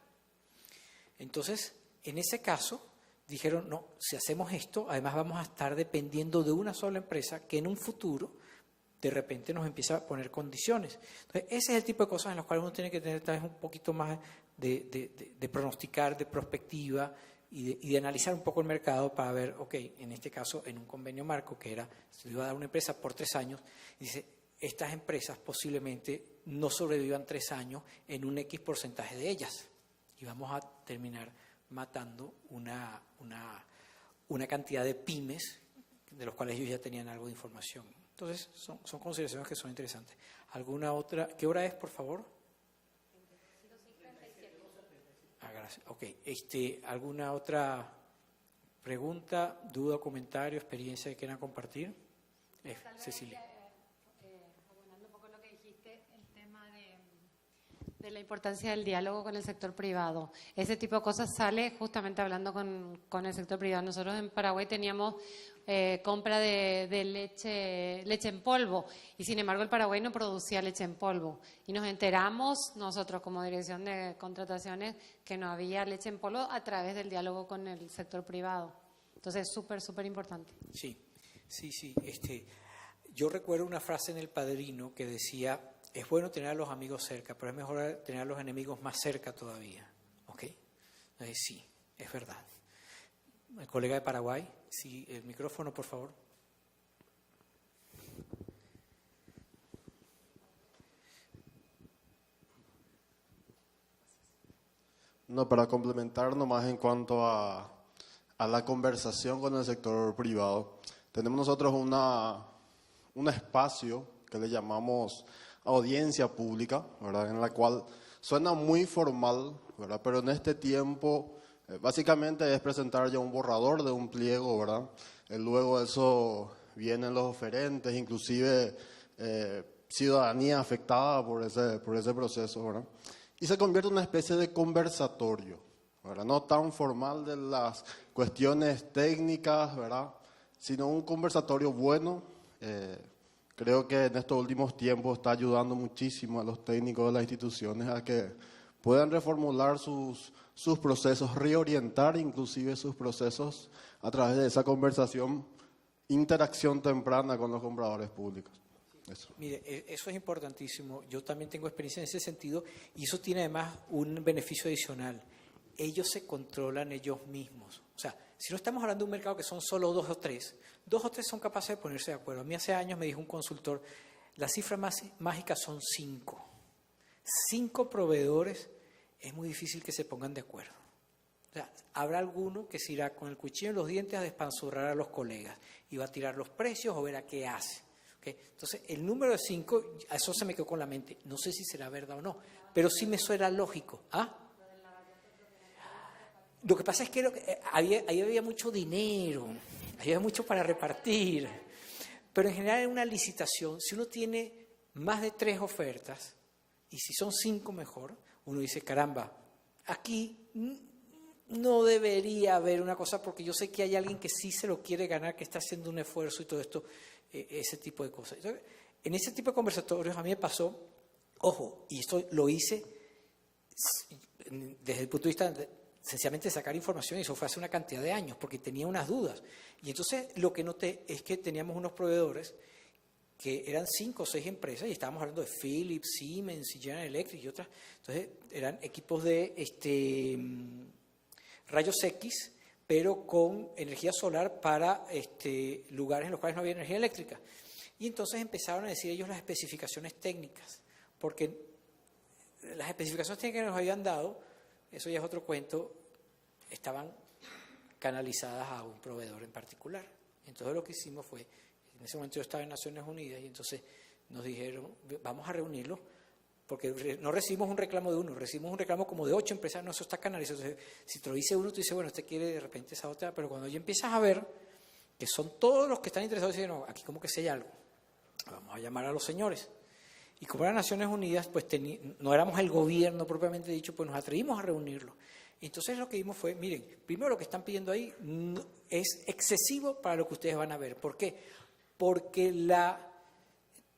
Entonces, en ese caso, dijeron, no, si hacemos esto, además vamos a estar dependiendo de una sola empresa que en un futuro, de repente, nos empieza a poner condiciones. Entonces, ese es el tipo de cosas en las cuales uno tiene que tener tal vez un poquito más de pronosticar, de prospectiva, y de analizar un poco el mercado para ver, ok, en este caso, en un convenio marco, que era, se le iba a dar una empresa por 3 años, dice, estas empresas posiblemente no sobrevivan 3 años en un X porcentaje de ellas. Y vamos a terminar matando una cantidad de pymes de los cuales ellos ya tenían algo de información. Entonces, son consideraciones que son interesantes. ¿Alguna otra? ¿Qué hora es, por favor? Gracias. Ok. ¿Alguna otra pregunta, duda, comentario, experiencia que quieran compartir? Cecilia. Abonando un poco lo que dijiste, el tema de la importancia del diálogo con el sector privado. Ese tipo de cosas sale justamente hablando con el sector privado. Nosotros en Paraguay teníamos compra de leche en polvo, y sin embargo el Paraguay no producía leche en polvo. Y nos enteramos nosotros como Dirección de Contrataciones que no había leche en polvo a través del diálogo con el sector privado. Entonces es súper importante. Sí. Yo recuerdo una frase en El Padrino que decía, es bueno tener a los amigos cerca, pero es mejor tener a los enemigos más cerca todavía. ¿Ok? Sí, es verdad. El colega de Paraguay, sí, el micrófono, por favor. No, para complementar nomás en cuanto a la conversación con el sector privado, tenemos nosotros un espacio que le llamamos audiencia pública, ¿verdad? En la cual suena muy formal, ¿verdad? Pero en este tiempo básicamente es presentar ya un borrador de un pliego, ¿verdad? Luego eso vienen los oferentes, inclusive ciudadanía afectada por ese proceso, ¿verdad? Y se convierte en una especie de conversatorio, ¿verdad? No tan formal de las cuestiones técnicas, ¿verdad? Sino un conversatorio bueno. Creo que en estos últimos tiempos está ayudando muchísimo a los técnicos de las instituciones a que puedan reformular sus procesos, reorientar inclusive sus procesos a través de esa conversación, interacción temprana con los compradores públicos. Eso. Mire, eso es importantísimo. Yo también tengo experiencia en ese sentido y eso tiene además un beneficio adicional. Ellos se controlan ellos mismos. O sea, si no estamos hablando de un mercado que son solo 2 o 3, 2 o 3 son capaces de ponerse de acuerdo. A mí hace años me dijo un consultor, la cifra mágica son 5. 5 proveedores, es muy difícil que se pongan de acuerdo. O sea, habrá alguno que se irá con el cuchillo en los dientes a despanzurrar a los colegas y va a tirar los precios o verá qué hace. ¿Okay? Entonces, el número de 5, eso se me quedó con la mente. No sé si será verdad o no, pero sí me suena lógico. ¿Ah? Lo que pasa es que ahí había mucho dinero, había mucho para repartir, pero en general en una licitación, si uno tiene más de 3 ofertas, y si son 5 mejor, uno dice, caramba, aquí no debería haber una cosa, porque yo sé que hay alguien que sí se lo quiere ganar, que está haciendo un esfuerzo y todo esto, ese tipo de cosas. Entonces, en ese tipo de conversatorios a mí me pasó, ojo, y esto lo hice desde el punto de vista sencillamente sacar información, y eso fue hace una cantidad de años, porque tenía unas dudas. Y entonces lo que noté es que teníamos unos proveedores que eran 5 o 6 empresas, y estábamos hablando de Philips, Siemens y General Electric y otras. Entonces eran equipos de rayos X, pero con energía solar para lugares en los cuales no había energía eléctrica. Y entonces empezaron a decir ellos las especificaciones técnicas, porque las especificaciones técnicas que nos habían dado, eso ya es otro cuento, estaban canalizadas a un proveedor en particular. Entonces lo que hicimos fue, en ese momento yo estaba en Naciones Unidas, y entonces nos dijeron, vamos a reunirlos, porque no recibimos un reclamo de uno, recibimos un reclamo como de 8 empresas, no, eso está canalizado. Entonces, si te lo dice uno, tú dices, bueno, usted quiere de repente esa otra, pero cuando ya empiezas a ver que son todos los que están interesados, dicen, no, aquí como que se hay algo, vamos a llamar a los señores. Y como eran Naciones Unidas, pues no éramos el gobierno propiamente dicho, pues nos atrevimos a reunirlo. Entonces lo que vimos fue, miren, primero lo que están pidiendo ahí es excesivo para lo que ustedes van a ver. ¿Por qué? Porque la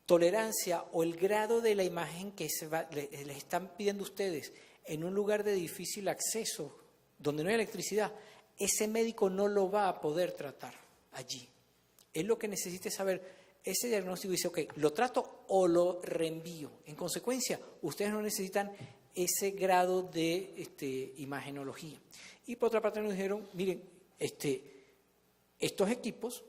tolerancia o el grado de la imagen que les están pidiendo ustedes en un lugar de difícil acceso, donde no hay electricidad, ese médico no lo va a poder tratar allí. Él lo que necesita es saber ese diagnóstico y dice, ok, ¿lo trato o lo reenvío? En consecuencia, ustedes no necesitan ese grado de imagenología. Y por otra parte nos dijeron, miren, estos equipos,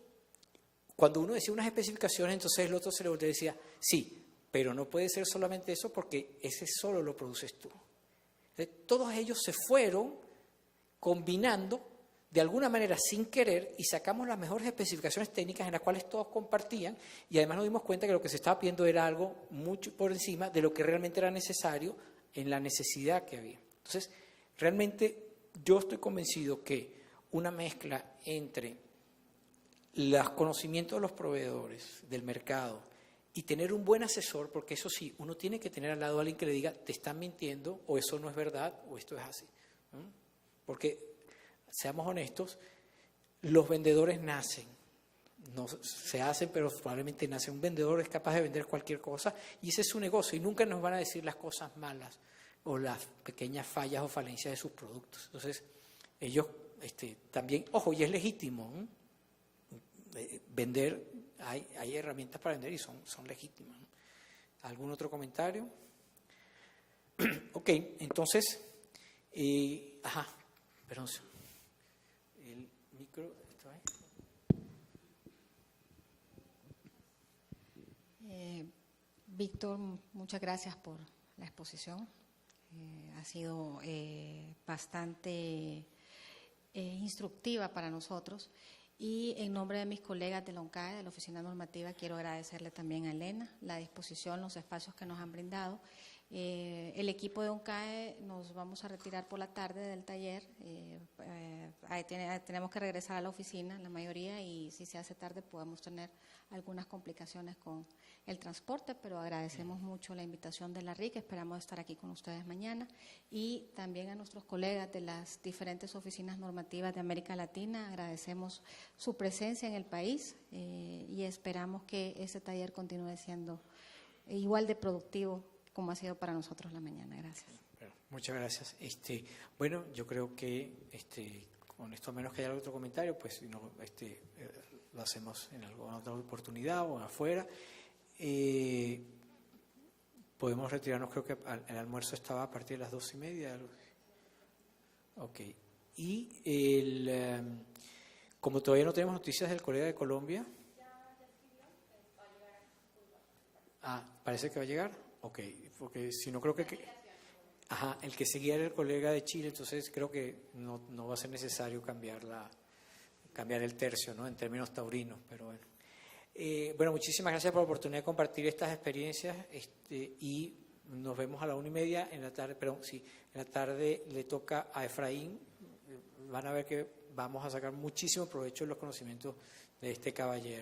cuando uno decía unas especificaciones, entonces el otro se le volteó y decía, sí, pero no puede ser solamente eso porque ese solo lo produces tú. Entonces, todos ellos se fueron combinando de alguna manera sin querer, y sacamos las mejores especificaciones técnicas en las cuales todos compartían, y además nos dimos cuenta que lo que se estaba pidiendo era algo mucho por encima de lo que realmente era necesario en la necesidad que había. Entonces, realmente yo estoy convencido que una mezcla entre los conocimientos de los proveedores, del mercado, y tener un buen asesor, porque eso sí, uno tiene que tener al lado a alguien que le diga, te están mintiendo, o eso no es verdad, o esto es así. ¿No? Porque seamos honestos, los vendedores nacen, no se hacen, pero probablemente nacen. Un vendedor es capaz de vender cualquier cosa y ese es su negocio, y nunca nos van a decir las cosas malas o las pequeñas fallas o falencias de sus productos. Entonces, ellos también, ojo, y es legítimo vender, hay herramientas para vender y son legítimas. ¿Algún otro comentario? Ok, entonces, perdón. El micro, ¿está ahí? Víctor, muchas gracias por la exposición. Ha sido bastante instructiva para nosotros. Y en nombre de mis colegas de la ONCAE, de la Oficina Normativa, quiero agradecerle también a Elena la disposición, los espacios que nos han brindado. El equipo de ONCAE nos vamos a retirar por la tarde del taller. Tenemos que regresar a la oficina, la mayoría, y si se hace tarde podemos tener algunas complicaciones con el transporte, pero agradecemos mucho la invitación de la RIC, esperamos estar aquí con ustedes mañana, y también a nuestros colegas de las diferentes oficinas normativas de América Latina, agradecemos su presencia en el país y esperamos que ese taller continúe siendo igual de productivo como ha sido para nosotros la mañana. Gracias. Bueno, muchas gracias. Bueno, yo creo que con esto, a menos que haya otro comentario, pues no, lo hacemos en alguna otra oportunidad o afuera. Podemos retirarnos, creo que el almuerzo estaba a partir de las 2:30. Ok. Y como todavía no tenemos noticias del colega de Colombia. Parece que va a llegar. Ok, porque si no creo que el que seguía era el colega de Chile, entonces creo que no va a ser necesario cambiar el tercio, ¿no? En términos taurinos, pero bueno. Bueno, muchísimas gracias por la oportunidad de compartir estas experiencias y nos vemos a la 1:30 en la tarde. Perdón, sí, en la tarde le toca a Efraín. Van a ver que vamos a sacar muchísimo provecho de los conocimientos de este caballero.